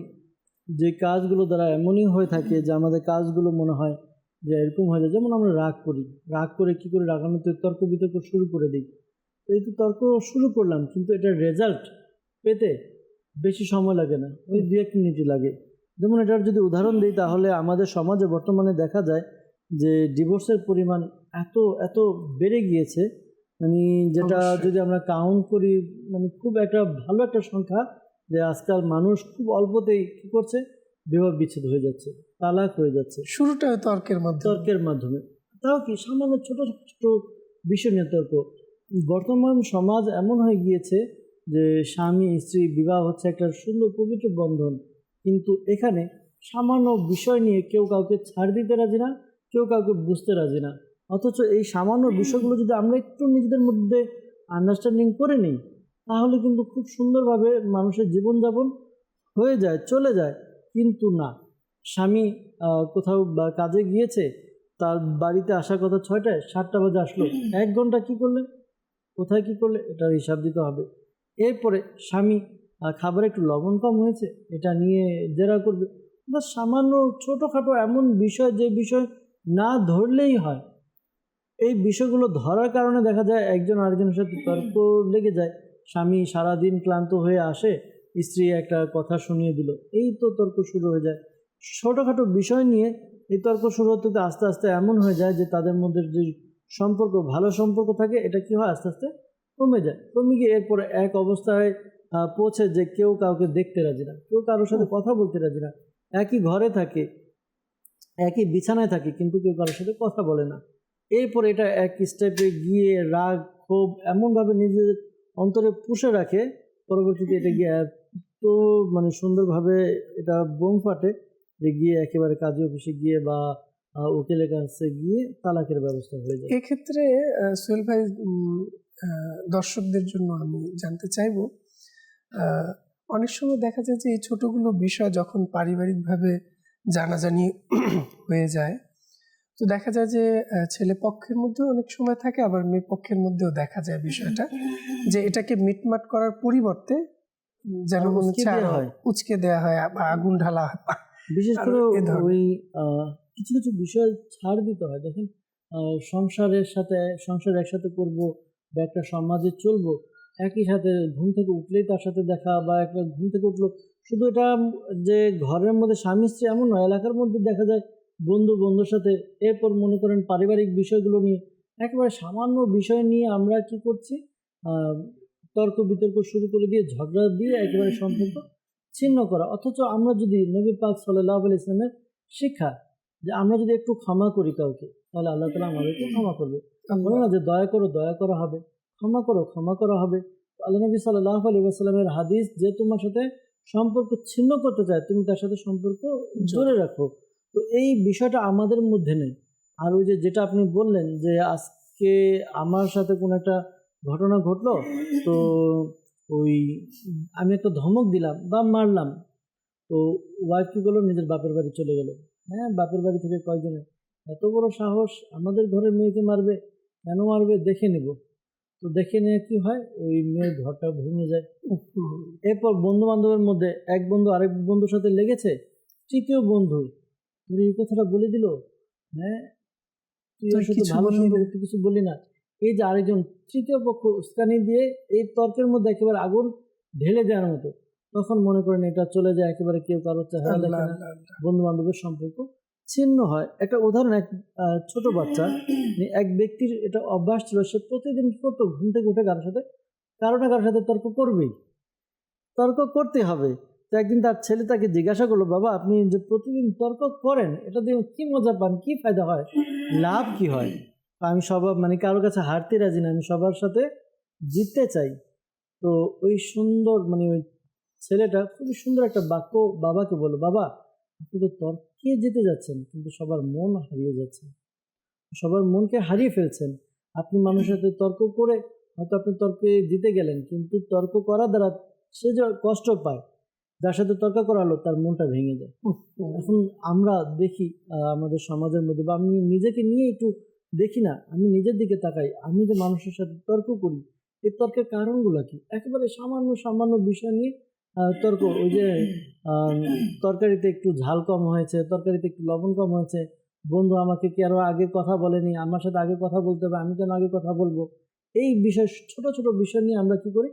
যে কাজগুলো দ্বারা এমনই হয়ে থাকে যে আমাদের কাজগুলো মনে হয় যে এরকম হয়ে যায়। যেমন আমরা রাগ করি, রাগ করে কী করে রাগান্বিত তর্ক বিতর্ক শুরু করে দিই। তো এই তো তর্ক শুরু করলাম, কিন্তু এটার রেজাল্ট পেতে বেশি সময় লাগে না, ওই 2-1 মিনিটই লাগে। যেমন এটার যদি উদাহরণ দিই, তাহলে আমাদের সমাজে বর্তমানে দেখা যায় যে ডিভোর্সের পরিমাণ এত এত বেড়ে গিয়েছে, মানে যেটা যদি আমরা কাউন্ট করি, মানে খুব একটা ভালো একটা সংখ্যা, যে আজকাল মানুষ খুব অল্পতেই কী করছে, বিবাহ বিচ্ছেদ হয়ে যাচ্ছে, তালাক হয়ে যাচ্ছে, শুরুটা তর্কের মাধ্যমে। তাও কি সামান্য ছোট ছোট বিষয় নিয়ে তর্ক। বর্তমান সমাজ এমন হয়ে গিয়েছে যে স্বামী স্ত্রী বিবাহ হচ্ছে একটা সুন্দর পবিত্র বন্ধন, কিন্তু এখানে সামান্য বিষয় নিয়ে কেউ কাউকে ছাড় দিতে রাজি না, কেউ কাউকে বুঝতে রাজি না। অথচ এই সামান্য বিষয়গুলো যদি আমরা একটু নিজেদের মধ্যে আন্ডারস্ট্যান্ডিং করে নিই, তাহলে কিন্তু খুব সুন্দরভাবে মানুষের জীবনযাপন হয়ে যায়, চলে যায়। কিন্তু না, স্বামী কোথাও বা কাজে গিয়েছে, তার বাড়িতে আসার কথা 6টায়, 7টা বাজে আসলো, 1 ঘন্টা কী করলে, কোথায় কী করলে, এটার হিসাব দিতে হবে। এরপরে স্বামী খাবারে একটু লবণ কম হয়েছে, এটা নিয়ে জেরা করবে। বা সামান্য ছোটোখাটো এমন বিষয়, যে বিষয় না ধরলেই হয়, এই বিষয়গুলো ধরার কারণে দেখা যায় একজন আরেকজনের সাথে তর্ক লেগে যায়। স্বামী সারাদিন ক্লান্ত হয়ে আসে, স্ত্রী একটা কথা শুনিয়ে দিল, এই তো তর্ক শুরু হয়ে যায়। ছোটোখাটো বিষয় নিয়ে এই তর্ক শুরু হতে আস্তে আস্তে এমন হয়ে যায় যে তাদের মধ্যে যে সম্পর্ক, ভালো সম্পর্ক থাকে, এটা কী হয়, আস্তে আস্তে কমে যায়। কমে গিয়ে এরপরে এক অবস্থায় পৌঁছে যে কেউ কাউকে দেখতে রাজি না, কেউ কারোর সাথে কথা বলতে রাজি না, একই ঘরে থাকে, একই বিছানায় থাকে, কিন্তু কেউ কারোর সাথে কথা বলে না। এরপর এটা এক স্টেপে গিয়ে রাগ ক্ষোভ এমনভাবে নিজের অন্তরে পুষে রাখে, পরবর্তীতে এটা গিয়ে তো মানে সুন্দরভাবে এটা বোম ফাটে, যে গিয়ে একেবারে কাজী অফিসে গিয়ে বা উকিলের কাছে গিয়ে তালাকের ব্যবস্থা হয়ে যায়। এক্ষেত্রে সোহেল ভাই, দর্শকদের জন্য আমি জানতে চাইবো, অনেক সময় দেখা যায় যে এই ছোটগুলো বিষয় যখন পারিবারিকভাবে জানাজানি হয়ে যায়, তো দেখা যায় যে ছেলে পক্ষের মধ্যেও অনেক সময় থাকে, আবার মেয়ে পক্ষের মধ্যেও দেখা যায় বিষয়টা, যে এটাকে মিটমাট করার পরিবর্তে যেন উচকে দেওয়া হয় বা আগুন ঢালা হয়। বিশেষ করে ওই কিছু কিছু বিষয় ছাড় দিতে হয়। দেখেন, সংসার একসাথে করব বা একটা সমাজে চলবো, একই সাথে ঘুম থেকে উঠলেই তার সাথে দেখা, বা একটা ঘুম থেকে উঠলো, শুধু এটা যে ঘরের মধ্যে স্বামী স্ত্রী এমন নয়, এলাকার মধ্যে দেখা যায় বন্ধুর সাথে। এরপর মনে করেন পারিবারিক বিষয়গুলো নিয়ে, একেবারে সামান্য বিষয় নিয়ে আমরা কি করছি, তর্ক বিতর্ক শুরু করে দিয়ে, ঝগড়া দিয়ে একেবারে সম্পর্ক ছিন্ন করা। অথচ আমরা যদি নবী পাক সাল্লাল্লাহু আলাইহি ওয়াসাল্লামের শিক্ষা, যে আমরা যদি একটু ক্ষমা করি কাউকে, তাহলে আল্লাহ তাআলা আমাদেরকে ক্ষমা করবে। বলে না যে দয়া করো, দয়া করা হবে, ক্ষমা করো, ক্ষমা করা হবে। আল্লাহ নবী সাল্লাল্লাহু আলাইহি ওয়াসাল্লামের হাদিস, যে তোমার সাথে সম্পর্ক ছিন্ন করতে চায়, তুমি তার সাথে সম্পর্ক জোরে রাখো। তো এই বিষয়টা আমাদের মধ্যে নেই। আর ওই যেটা আপনি বললেন, যে আজকে আমার সাথে কোনো একটা ঘটনা ঘটলো, তো ওই আমি একটা ধমক দিলাম বা মারলাম, তো ওয়াইফ কী করলো, নিজের বাপের বাড়ি চলে গেল। হ্যাঁ, বাপের বাড়ি থেকে কয়েকজনে, এত বড় সাহস, আমাদের ঘরের মেয়েকে মারবে, কেন মারবে, দেখে নেব। তো দেখে নিয়ে কী হয়, ওই মেয়ের ঘরটা ভেঙে যায়। এরপর বন্ধু বান্ধবের মধ্যে এক বন্ধু আরেক বন্ধুর সাথে লেগেছে, তৃতীয় বন্ধু তুই এই কথাটা বলে দিল, হ্যাঁ তুই ওর সাথে ভালো সম্পর্ক, তুই কিছু বললি না। এই যে আরেকজন তৃতীয় পক্ষ উস্কানি দিয়ে এই তর্কের মধ্যে একেবারে আগুন ঢেলে দেওয়ার মতো, তখন মনে করেন এটা চলে যায়, একেবারে কেউ কারোর চেহারা দেখে না, বন্ধু বান্ধবের সম্পর্ক ছিন্ন হয়। একটা উদাহরণ, এক ছোট বাচ্চা, এক ব্যক্তির এটা অভ্যাস ছিল, সে প্রতিদিন কি করতো, ঘুম থেকে উঠে কারো না কারোর সাথে তর্ক করবেই, তর্ক করতে হবে। তো একদিন তার ছেলে তাকে জিজ্ঞাসা করলো, বাবা আপনি যে প্রতিদিন তর্ক করেন, এটা দিয়ে কি মজা পান, কি ফায়দা হয়, লাভ কি হয়? আমি মানে কারোর কাছে হারতে রাজি না, আমি সবার সাথে জিততে চাই। তো ওই সুন্দর, মানে ওই ছেলেটা খুবই সুন্দর একটা বাক্য বাবাকে বলল, বাবা আপনি তো তর্কে জিতে যাচ্ছেন কিন্তু সবার মন হারিয়ে যাচ্ছে, সবার মনকে হারিয়ে ফেলছেন। আপনি মানুষের সাথে তর্ক করে হয়তো আপনি তর্কে জিতে গেলেন, কিন্তু তর্ক করার দ্বারা সে যে কষ্ট পায়, যার সাথে তর্ক করা হলো তার মনটা ভেঙে যায়। এখন আমরা দেখি আমাদের সমাজের মধ্যে, বা আমি নিজেকে নিয়ে একটু দেখি না, আমি নিজের দিকে তাকাই, আমি যে মানুষের সাথে তর্ক করি, এই তর্কের কারণগুলো কি? একেবারে সামান্য সামান্য বিষয় নিয়ে তর্ক। ওই যে তরকারিতে একটু ঝাল কম হয়েছে, তরকারিতে একটু লবণ কম হয়েছে, বন্ধু আমাকে কি আরো আগে কথা বলেনি, আমার সাথে আগে কথা বলতে হবে, আমি কেন আগে কথা বলবো, এই বিষয় ছোট ছোট বিষয় নিয়ে আমরা কি করি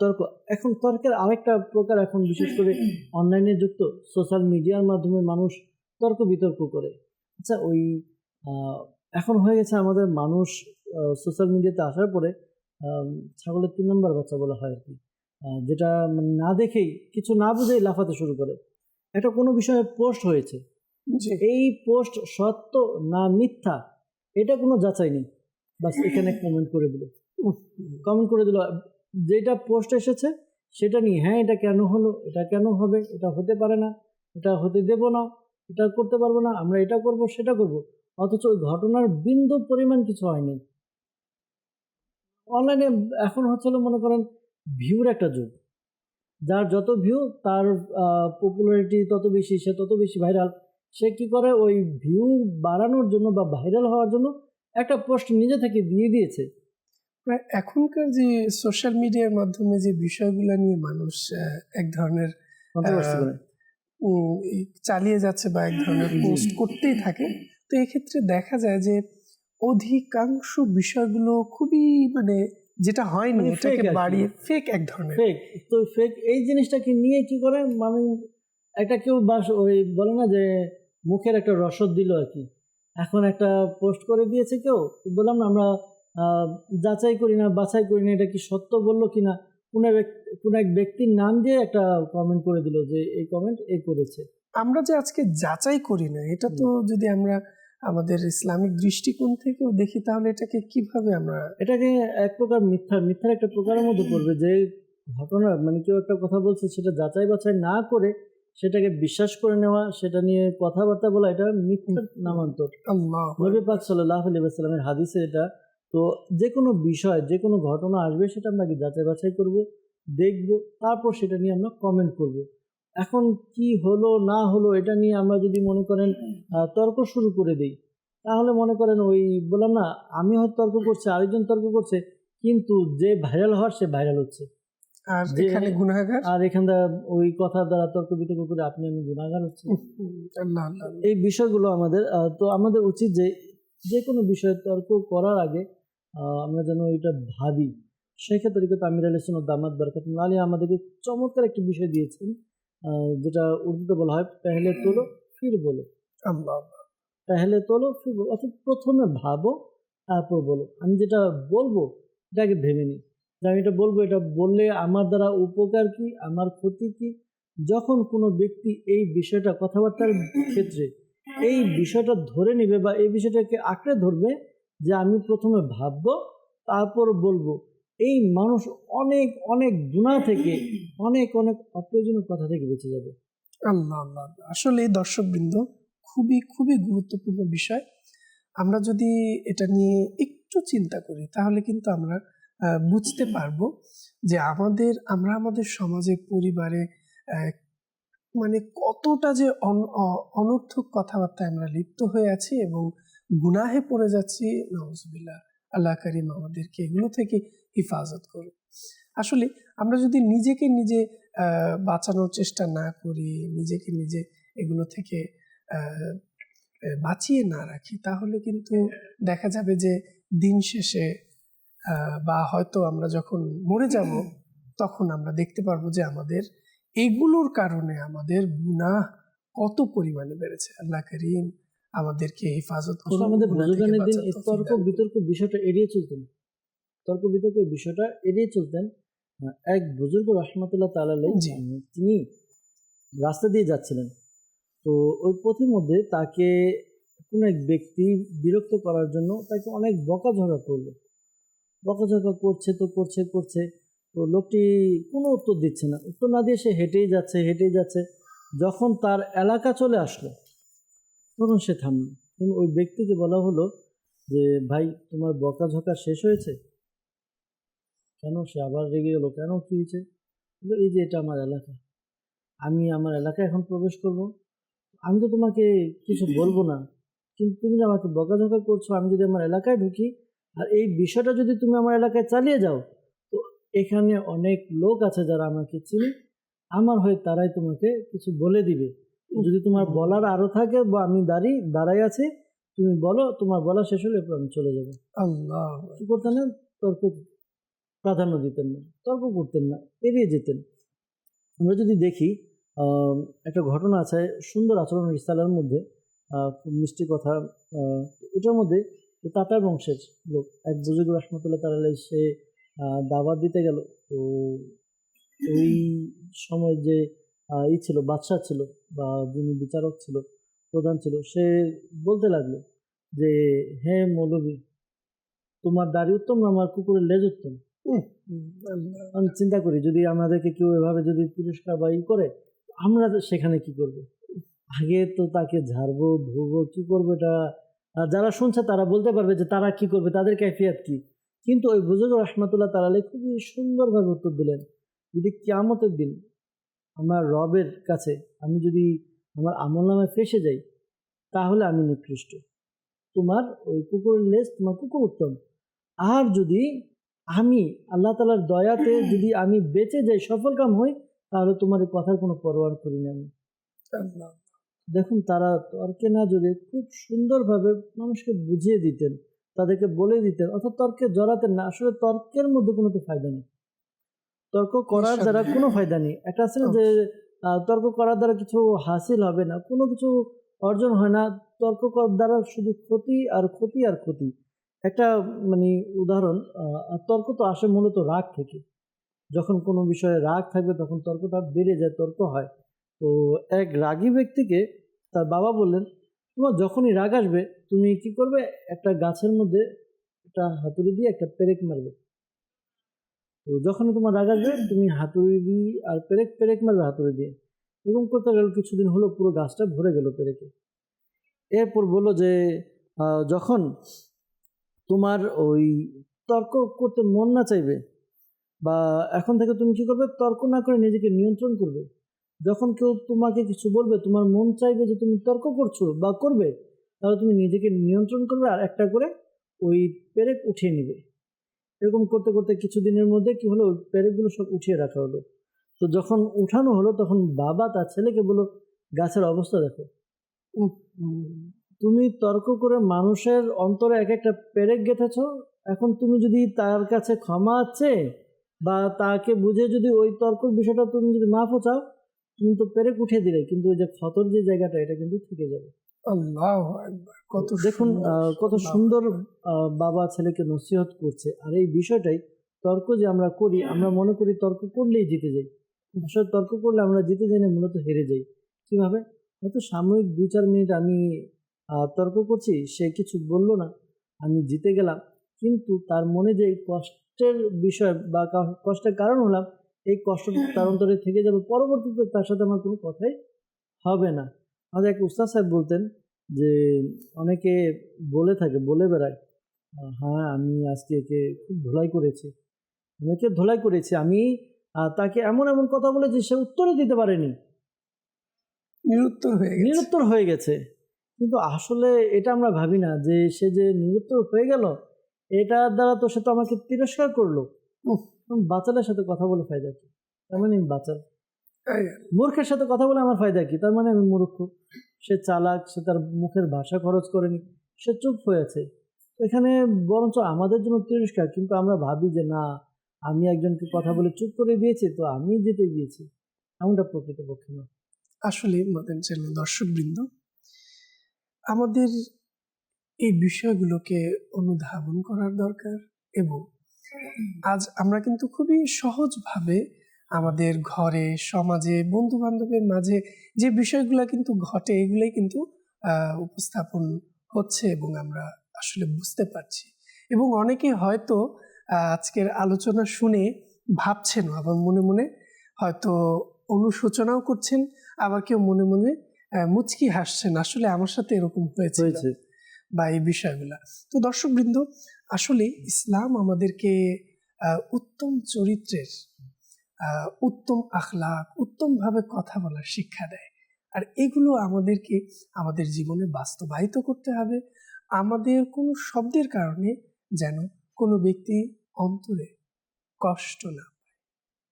তর্ক। এখন তর্কের আরেকটা প্রকার, এখন বিশেষ করে অনলাইনে যুক্ত সোশ্যাল মিডিয়ার মাধ্যমে মানুষ তর্ক বিতর্ক করে। আচ্ছা, ওই এখন হয়ে গেছে আমাদের মানুষ সোশ্যাল মিডিয়াতে আসার পরে ছাগলের 3 নম্বর বাচ্চা বলা হয় আর কি, যেটা মানে না দেখেই কিছু না বুঝেই লাফাতে শুরু করে। একটা কোনো বিষয়ে পোস্ট হয়েছে, এই পোস্ট সত্য না মিথ্যা এটা কোনো যাচাই নেই, বাস এখানে কমেন্ট করে দিল, যেটা পোস্ট এসেছে সেটা নিয়ে, হ্যাঁ এটা কেন হলো, এটা কেন হবে, এটা হতে পারে না, এটা হতে দেব না, এটা করতে পারবো না, আমরা এটা করব সেটা করব, অথচ ওই ঘটনার বিন্দু পরিমাণ কিছু হয়নি। অনলাইনে এখন হচ্ছে মনে করেন ভিউর একটা যুগ, যার যত ভিউ তার পপুলারিটি তত বেশি, সে তত বেশি ভাইরাল। সে কি করে, ওই ভিউ বাড়ানোর জন্য বা ভাইরাল হওয়ার জন্য একটা পোস্ট নিজে থেকে দিয়ে দিয়েছে। এখনকার যে সোশ্যাল মিডিয়ার মাধ্যমে যে বিষয়গুলো নিয়ে মানুষ এক ধরনের চালিয়ে যাচ্ছে বা এক ধরনের পোস্ট করতেই থাকে, তো এক্ষেত্রে দেখা যায় যে অধিকাংশ বিষয়গুলো খুবই মানে যেটা হয়নি এটাকে বাড়িয়ে ফেক, এক ধরনের ফেক। তো ফেক এই জিনিসটাকে নিয়ে কি করে, মানে একটা কেউ ওই বলে না যে মুখের একটা রসদ দিল আর কি, এখন একটা পোস্ট করে দিয়েছে কেউ, বললাম না আমরা যাচাই করি না বাছাই করি না এটা কি সত্য বললো কিনা, কোন এক ব্যক্তির নাম দিয়ে একটা কমেন্ট করে দিল যে এই কমেন্ট এ করেছে। আমরা যে আজকে যাচাই করি না, এটা তো যদি আমরা আমাদের ইসলামিক দৃষ্টিকোণ থেকেও দেখি তাহলে এটাকে কিভাবে আমরা, এটাকে এক প্রকার মিথ্যার একটা প্রকারের মধ্যে পড়বে। যে ঘটনা মানে কেউ একটা কথা বলছে সেটা যাচাই বাছাই না করে সেটাকে বিশ্বাস করে নেওয়া, সেটা নিয়ে কথাবার্তা বলা, এটা মিথ্যার নামান্তর। নবী পাক সাল্লাল্লাহু আলাইহি ওয়াসাল্লামের হাদিসে এটা। তো যে কোনো বিষয়, যে কোনো ঘটনা আসবে সেটা আমরা যাচাই বাছাই করব, দেখব, তারপর সেটা নিয়ে আমরা কমেন্ট করব। এখন কি হলো না হলো এটা নিয়ে আমরা যদি মনে করেন তর্ক শুরু করে দিই, তাহলে মনে করেন ওই বললাম না, আমি হয়তো তর্ক করছি, আরেকজন তর্ক করছে, কিন্তু যে ভাইরাল হওয়ার সে ভাইরাল হচ্ছে, আর এখানে গুনাহগার, আর এখানটা ওই কথা দ্বারা তর্ক বিতর্ক করে আপনি আমি গুনাহগার হচ্ছে। এই বিষয়গুলো আমাদের তো আমাদের উচিত যে কোনো বিষয়ে তর্ক করার আগে আমরা যেন এটা ভাবি। শেখে তরিকত আমির আহলে সুন্নাত দামাত বরকাতুল্লাহ আলাইহি আমাদেরকে চমৎকার একটি বিষয় দিয়েছেন, যেটা উর্দুতে বলা হয় পেহলে তোলো ফির বলো। পেহলে তোলো ফির বলো, অর্থাৎ প্রথমে ভাবো তারপর বলো। আমি যেটা বলবো এটাকে ভেবে নিই, আমি এটা বলবো, এটা বললে আমার দ্বারা উপকার কি, আমার ক্ষতি কি। যখন কোনো ব্যক্তি এই বিষয়টা কথাবার্তার ক্ষেত্রে এই বিষয়টা ধরে নেবে বা এই বিষয়টাকে আঁকড়ে ধরবে যে আমি প্রথমে ভাববো তারপর বলবো, এই মানুষ অনেক অনেক গুনাহ থেকে, অনেক অনেক অপ্রয়োজনীয় কথা থেকে বেঁচে যাবে। আল্লাহ আল্লাহ। আসলে দর্শকবৃন্দ, খুবই খুবই গুরুত্বপূর্ণ বিষয়। আমরা যদি এটা নিয়ে একটু চিন্তা করি তাহলে কিন্তু আমরা বুঝতে পারবো যে আমরা আমাদের সমাজে, পরিবারে মানে কতটা যে অনর্থক কথাবার্তায় আমরা লিপ্ত হয়ে আছি এবং গুনাহে পড়ে যাচ্ছি। নাউজুবিল্লাহ, আল্লাহ কারীম আমাদেরকে এগুলো থেকে হেফাজত করুন। আসলে আমরা যদি নিজেকে নিজে বাঁচানোর চেষ্টা না করি, নিজেকে নিজে এগুলো থেকে বাঁচিয়ে না রাখি, তাহলে কিন্তু দেখা যাবে যে দিন শেষে বা হয়তো আমরা যখন মরে যাব তখন আমরা দেখতে পারবো যে আমাদের এগুলোর কারণে আমাদের গুনাহ কত পরিমাণে বেড়েছে। আল্লাহ কারীম আমাদেরকে হেফাজত করুন। আমাদের বুজুর্গানের দিন এই তর্ক বিতর্ক বিষয়টা এড়িয়ে চলতেন, তর্ক বিতর্ক বিষয়টা এড়িয়ে চলতেন। এক বুজুর্গ রাহমাতুল্লাহ তাআলা আলাইহি, তিনি রাস্তা দিয়ে যাচ্ছিলেন, তো ওই পথের মধ্যে তাকে কোন এক ব্যক্তি বিরক্ত করার জন্য তাকে অনেক বকাঝকা করলো। বকাঝকা করছে তো করছে, তো লোকটি কোনো উত্তর দিচ্ছে না, উত্তর না দিয়ে সে হেঁটেই যাচ্ছে। যখন তার এলাকা চলে আসলো তখন সে থামলো এবং ওই ব্যক্তিকে বলা হলো যে ভাই তোমার বকাঝকা শেষ হয়েছে? কেন? সে আবার রেগে গেল, কেন, কি হয়েছে? বললো, এই যে এটা আমার এলাকা, আমি আমার এলাকায় এখন প্রবেশ করব, আমি তো তোমাকে কিছু বলবো না, কিন্তু তুমি যে আমাকে বকাঝকা করছো, আমি যদি আমার এলাকায় ঢুকি আর এই বিষয়টা যদি তুমি আমার এলাকায় চালিয়ে যাও, তো এখানে অনেক লোক আছে যারা আমাকে চিনে, আমার হয়ে তারাই তোমাকে কিছু বলে দিবে। যদি তোমার বলার আরো থাকে বা আমি দাঁড়াই আছি, তুমি বলো, তোমার বলা শেষ হলে এরপর আমি চলে যাবো। আল্লাহ। কি করতেন না? তর্ক প্রাধান্য দিতেন না, তর্ক করতেন না, এড়িয়ে যেতেন। আমরা যদি দেখি একটা ঘটনা আছে সুন্দর আচরণের ইসলামের মধ্যে, খুব মিষ্টি কথা। ওইটার মধ্যে তাতার বংশের লোক এক বুজুর্গ রহমতুল্লাহ তাআলা, সে দাওয়াত দিতে গেল। তো ওই সময় যে ছিল, বাদশাহ ছিল বা যিনি বিচারক ছিল, প্রধান ছিল, সে বলতে লাগলো যে হে মৌলবী, তোমার দাড়ি উত্তম না আমার কুকুরের লেজ উত্তম? আল্লাহ। আমি চিন্তা করি যদি আমাদেরকে কেউ এভাবে যদি তিরস্কার বা করে, আমরা সেখানে কি করব? আগে তো তাকে ঝাড়বো, ধুবো, কি করবো, এটা যারা শুনছে তারা বলতে পারবে যে তারা কি করবে, তাদের ক্যাফিয়াত কি। কিন্তু ওই বুজুর্গ রহমাতুল্লাহ তাআলা খুবই সুন্দরভাবে উত্তর দিলেন, যদি কিয়ামতের দিন আমার রবের কাছে আমি যদি আমার আমলনামায় ফেঁসে যাই, তাহলে আমি নিকৃষ্ট, তোমার ওই কুকুরের লেজ তোমার কুকুর উত্তম। আর যদি আমি আল্লাহ তাআলার দয়াতে যদি আমি বেঁচে যাই, সফল কাম হই, তাহলে তোমার এই কথার কোনো পরোয়া করি না আমি। আল্লাহ। দেখুন, তারা তর্কে না জড়িয়ে খুব সুন্দরভাবে মানুষকে বুঝিয়ে দিতেন, তাদেরকে বলে দিতেন, অর্থাৎ তর্কে জড়াতেন না। আসলে তর্কের মধ্যে কোনো তো ফায়দা নেই, তর্ক করার দ্বারা কোনো ফায়দা নেই। একটা আছে না যে তর্ক করার দ্বারা কিছু হাসিল হবে না, কোনো কিছু অর্জন হয় না, তর্ক করার দ্বারা শুধু ক্ষতি আর ক্ষতি আর ক্ষতি। একটা মানে উদাহরণ, তর্ক তো আসে মূলত রাগ থেকে। যখন কোনো বিষয়ে রাগ থাকবে তখন তর্কটা বেড়ে যায়, তর্ক হয়। তো এক রাগী ব্যক্তিকে তার বাবা বললেন, তোমার যখনই রাগ আসবে তুমি কি করবে, একটা গাছের মধ্যে একটা হাতুড়ি দিয়ে একটা পেরেক মারবে। তো যখনই তোমার রাগ আসবে তুমি হাতুড়ি দিয়ে আর পেরেক মারবে হাতুড়ি দিয়ে। এরকম করতে গেল, কিছুদিন হলো পুরো গাছটা ভরে গেল পেরেকে। এরপর বললো যে যখন তোমার ওই তর্ক করতে মন না চাইবে, বা এখন থেকে তুমি কি করবে, তর্ক না করে নিজেকে নিয়ন্ত্রণ করবে। যখন কেউ তোমাকে কিছু বলবে, তোমার মন চাইবে যে তুমি তর্ক করছো বা করবে, তাহলে তুমি নিজেকে নিয়ন্ত্রণ করবে আর একটা করে ওই পেরেক উঠিয়ে নিবে। এরকম করতে করতে কিছুদিনের মধ্যে কি হলো, ওই পেরেকগুলো সব উঠিয়ে রাখা হলো। তো যখন উঠানো হলো তখন বাবা তার ছেলেকে বলল, গাছের অবস্থা দেখো, তুমি তর্ক করে মানুষের অন্তরে এক একটা পেরেক গেঁথেছ, এখন তুমি যদি তার কাছে ক্ষমা চেয়ে বা তাকে বুঝে যদি ওই তর্কের বিষয়টা তুমি যদি মাফও চাও, তুমি তো পেরেক উঠিয়ে দিলে, কিন্তু ওই যে ক্ষতর যে জায়গাটা, এটা কিন্তু থেকে যাবে। আল্লাহু আকবার। কত দেখুন কত আল্লাহু সুন্দর আকবার। বাবা ছেলেকে নসিহত করছে। আর এই বিষয়টাই, তর্ক যে আমরা করি, আমরা মনে করি তর্ক করলেই জিতে যাই। আসলে তর্ক করলে আমরা জিতে যাই না, মূলত হেরে যাই। কিভাবে? হয়তো সাময়িক 2-4 মিনিট আমি তর্ক করছি, সে কিছু বললো না, আমি জিতে গেলাম, কিন্তু তার মনে যে এই কষ্টের বিষয় বা কষ্টের কারণ হলাম, এই কষ্ট তার অন্তরে থেকে যাবে, পরবর্তীতে তার সাথে আমার কোনো কথাই হবে না। আমাদের এক উস্তাদ সাহেব বলতেন যে অনেকে বলে বেড়ায়, হ্যাঁ আমি আজকে একে খুব ধোলাই করেছি, আমি তাকে এমন এমন কথা বলেছি সে উত্তরই দিতে পারেনি, নিরুত্তর হয়ে গেছে। কিন্তু আসলে এটা আমরা ভাবি না যে সে যে নিরুত্তর হয়ে গেল, এটার দ্বারা তো সে তো আমাকে তিরস্কার করলো। বাচালের সাথে কথা বলে ফায়দা কি? তার মানে আমি বাচাল। মূর্খের সাথে কথা বলে আমার ফায়দা কি? তার মানে আমি মূর্খ। সে চালাক, সে তার মুখের ভাষা খরচ করেনি, সে চুপ হয়েছে। এখানে বরঞ্চ আমাদের জন্য তিরস্কার, কিন্তু আমরা ভাবি যে না, আমি একজনকে কথা বলে চুপ করে দিয়েছি তো আমি জিতে গিয়েছি। এমনটা প্রকৃতপক্ষে না। আসলে মাদানী চ্যানেল দর্শকবৃন্দ, আমাদের এই বিষয়গুলোকে অনুধাবন করার দরকার। এবং আজ আমরা কিন্তু খুবই সহজভাবে আমাদের ঘরে, সমাজে, বন্ধু বান্ধবের মাঝে যে বিষয়গুলো কিন্তু ঘটে, এগুলোই কিন্তু উপস্থাপন হচ্ছে এবং আমরা আসলে বুঝতে পারছি। এবং অনেকে হয়তো আজকের আলোচনা শুনে ভাবছেনও, আবার মনে মনে হয়তো অনুশোচনাও করছেন, আবার কেউ মনে মনে মুচকি হাসছেন, আসলে আমার সাথে এরকম হয়েছে বা এই বিষয়গুলা। তো দর্শকবৃন্দ, আসলে ইসলাম আমাদেরকে উত্তম চরিত্রের, উত্তম আখলাক, উত্তমভাবে কথা বলার শিক্ষা দেয়। আর এগুলো আমাদেরকে আমাদের জীবনে বাস্তবায়িত করতে হবে। আমাদের কোনো শব্দের কারণে যেন কোনো ব্যক্তি অন্তরে কষ্ট না পায়,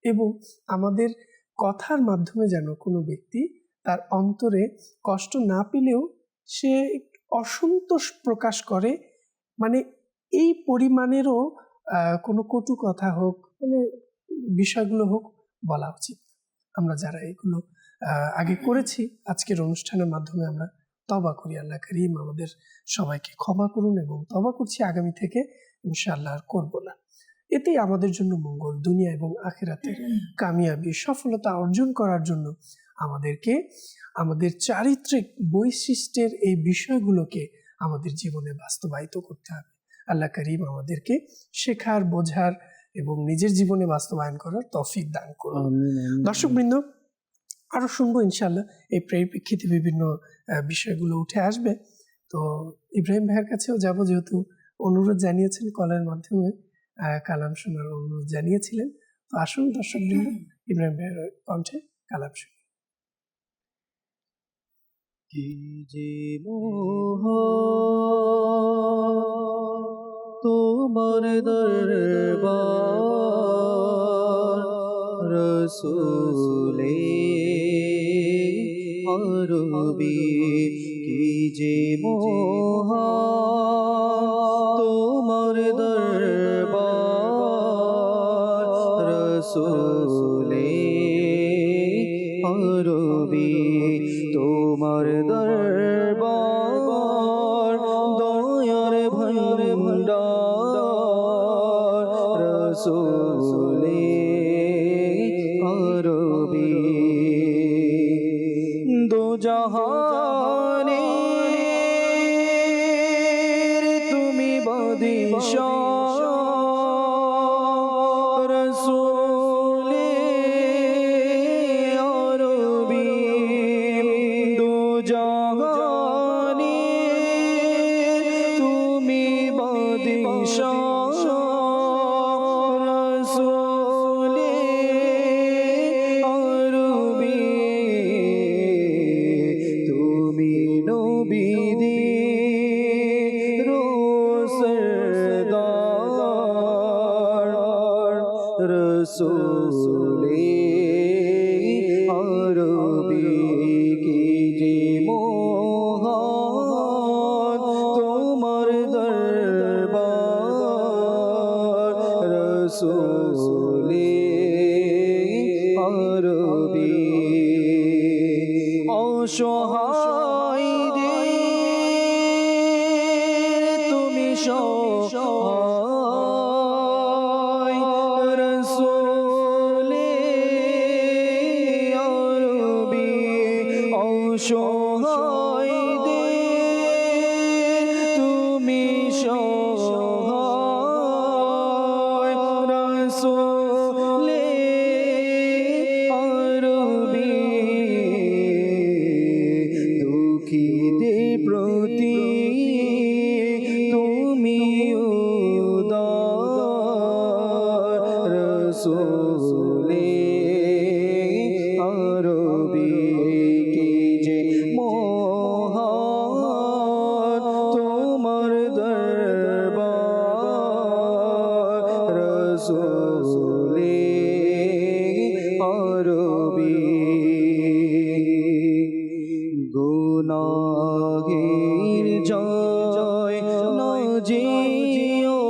এবং আমাদের কথার মাধ্যমে যেন কোনো ব্যক্তি তার অন্তরে কষ্ট না পেলেও সে অসন্তোষ প্রকাশ করে, মানে এই পরিমাণেরও কোনো কটু কথা হোক, মানে বিষয়গুলো হোক, বলা উচিত। আমরা যারা এগুলো আগে করেছি, আজকের অনুষ্ঠানের মাধ্যমে আমরা তওবা করি। আল্লাহ করিম আমাদের সবাইকে ক্ষমা করুন, এবং তওবা করছি আগামী থেকে ইনশাআল্লাহ আর করব না। এতেই আমাদের জন্য মঙ্গল, দুনিয়া এবং আখিরাতের কামিয়াবি, সফলতা অর্জন করার জন্য আমাদেরকে আমাদের চারিত্রিক বৈশিষ্ট্যের এই বিষয়গুলোকে আমাদের জীবনে বাস্তবায়িত করতে হবে। আল্লাহ করিম আমাদেরকে শেখার, বোঝার এবং নিজের জীবনে বাস্তবায়ন করার তৌফিক দান করুন। দর্শকবৃন্দ, আরও শুনবো ইনশাআল্লাহ। এই পরিপ্রেক্ষিতে বিভিন্ন বিষয়গুলো উঠে আসবে। তো ইব্রাহিম ভাইয়ের কাছেও যাব, যেহেতু অনুরোধ জানিয়েছেন, কলের মাধ্যমে কালাম শোনার অনুরোধ জানিয়েছিলেন। তো আসুন দর্শকবৃন্দ, ইব্রাহিম ভাইয়ের কণ্ঠে কালাম শুনি। কি যে মোহ তোমার দরবার, রসূলে আরবি। কি যে মোহ তোমার দরবার, রসূলে আরবি। তোমার দরবার দয়ার ভান্ডার, রসূলে আরবি। দো জাহানে তুমি বাদশাহ, রসূলে আরবি। দো জাহানে তুমি বাদশাহ, রসূলে আরবি। তুমি নবীদের সরদার, রসূলে আরবি। কি যে মহান তোমার দরবার, রসূলে আরবি। অসহায়দের তুমি সহায়, রসূলে আরবি। অসহায়দের তুমি সহায়, রসূলে আরবি। দুঃখীদের প্রতি তুমি উদার, রসূলে আরবি। কি যে মহান তোমার দরবার, রসূলে আরবি। গুনাহের জয় না যেও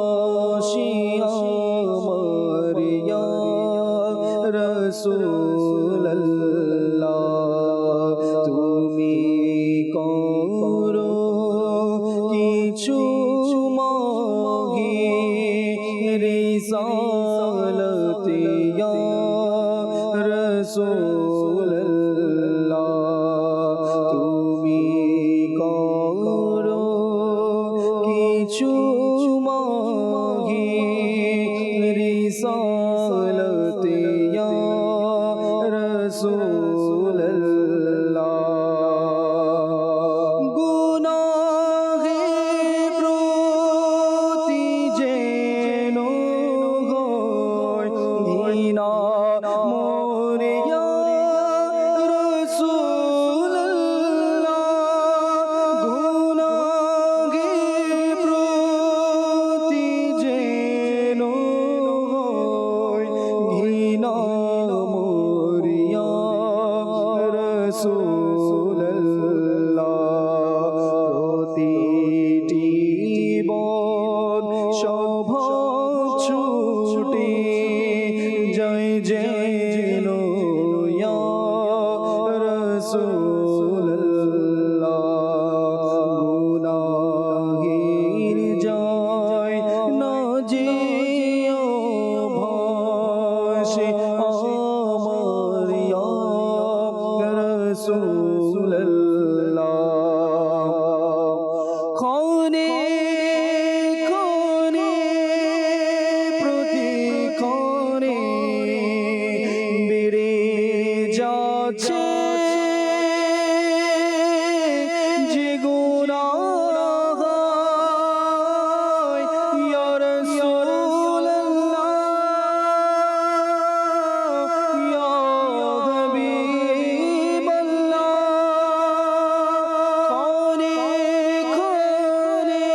ভাসিয়া আমার ইয়া রাসূলুল্লাহ। তুমি করো কিছু মাহি রিসালাত ইয়া রাসূলুল্লাহ। তুমি করো রাসূলুল্লাহ প্রতিটি বন সভা ছুটে জয় যেন ইয়া রাসূলুল্লাহ গুনাহের জয় না যেও ভাসে আমার ইয়া রাসূলুল্লাহ ক্ষণে ক্ষণে প্রতিক্ষণে বেড়ে যাচ্ছে যে গুনাহ ইয়া রাসূলুল্লাহ ইয়া হাবিবাল্লাহ ক্ষণে ক্ষণে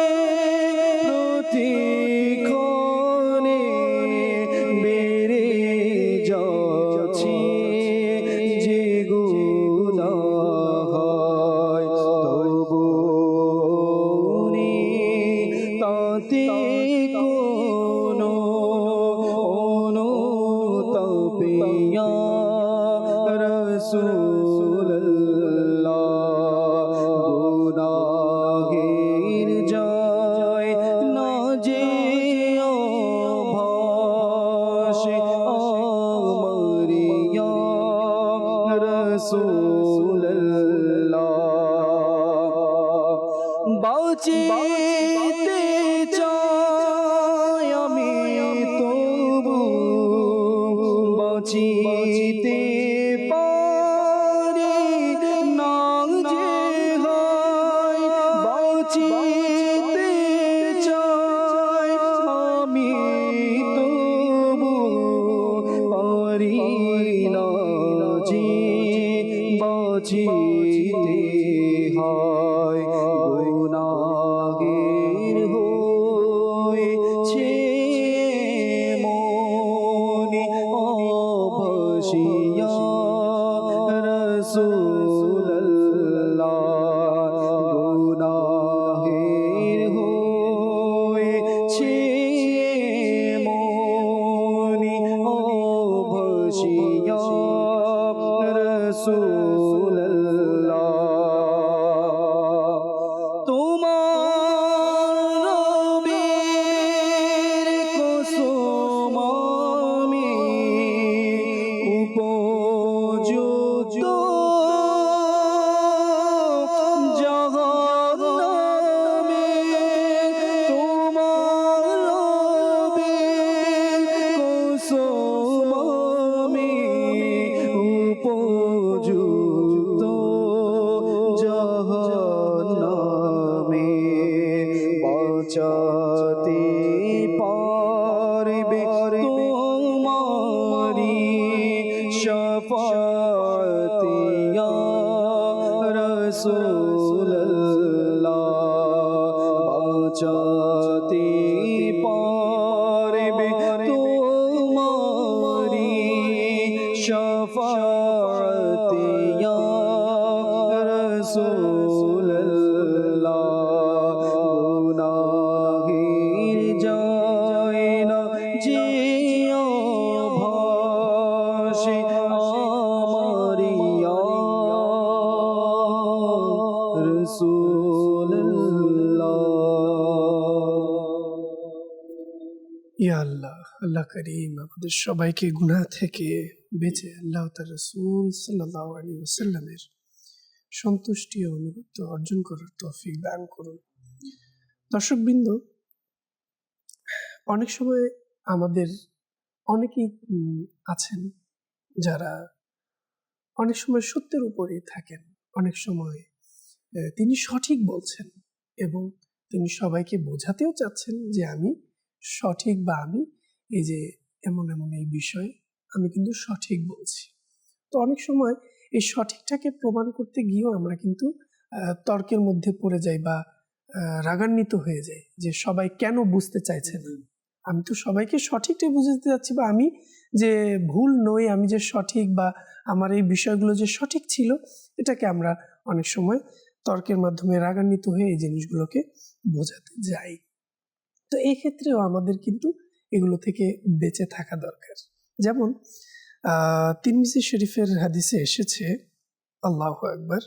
প্রতিক্ষণে বেড়ে যাচ্ছে যে গুনাহ তবু তাতে কোনো অনুতাপে ইয়া রাসূলুল্লাহ গুনাহের যায় না যেও ভাসে আমার ইয়া রাসূলুল্লাহ বাঁচিতে চাই আমি তবু বাঁচিতে পারি না যে হয় বাঁচিতে চাই আমি তবু পারি না যে বাঁচিতে হয় গুনাহের হয়েছে মনে অবশিয়া রাসূলুল্লাহ গুনাহের হয়েছে মনে অবশিয়া রাসূলুল্লাহ তোমার রবের কসম আমি উপযুক্ত জাহান্নামে তোমার রবের কসম আমি উপযুক্ত জাহান্নামে বাঁচাতে পারবে তোমারি শাফাত ইয়া রাসূলুল্লাহ বাঁচাতে পারবে তোমারি শাফাত ইয়া রাসূলুল্লাহ গুনাহের যায় না যেও ভাসে আমার ইয়া রাসূলুল্লাহ ইয়া আল্লাহ, আল্লাহ করিম আমাদের সবাইকে গুনাহ থেকে বেঁচে আল্লাহ তার রাসূল সাল্লাল্লাহু আলাইহি ওয়াসাল্লামের সন্তুষ্টি ও আনুগত্য অর্জন করার তৌফিক দান করুন। দর্শকবৃন্দ, অনেক সময় আমাদের অনেকেই আছেন যারা অনেক সময় সত্যের উপরেই থাকেন, অনেক সময় তিনি সঠিক বলছেন এবং তিনি সবাইকে বোঝাতেও চাচ্ছেন যে আমি সঠিক বা আমি এই যে এমন এমন এই বিষয়ে আমি কিন্তু সঠিক বলছি। তো অনেক সময় এই সঠিকটাকে প্রমাণ করতে গিয়েও আমরা কিন্তু তর্কের মধ্যে পড়ে যাই বা রাগান্বিত হয়ে যাই যে সবাই কেন বুঝতে চাইছে না, আমি তো সবাইকে সঠিকটাই বুঝে দিতে যাচ্ছি, বা আমি যে ভুল নই, আমি যে সঠিক, বা আমার এই বিষয়গুলো যে সঠিক ছিল, এটাকে আমরা অনেক সময় তর্কের মাধ্যমে রাগান্বিত হয়ে এই জিনিসগুলোকে বোঝাতে যাই। তো এই ক্ষেত্রেও আমাদের কিন্তু এগুলো থেকে বেঁচে থাকা দরকার। যেমন তিরমিজি শরীফের হাদিসে এসেছে, আল্লাহু আকবার,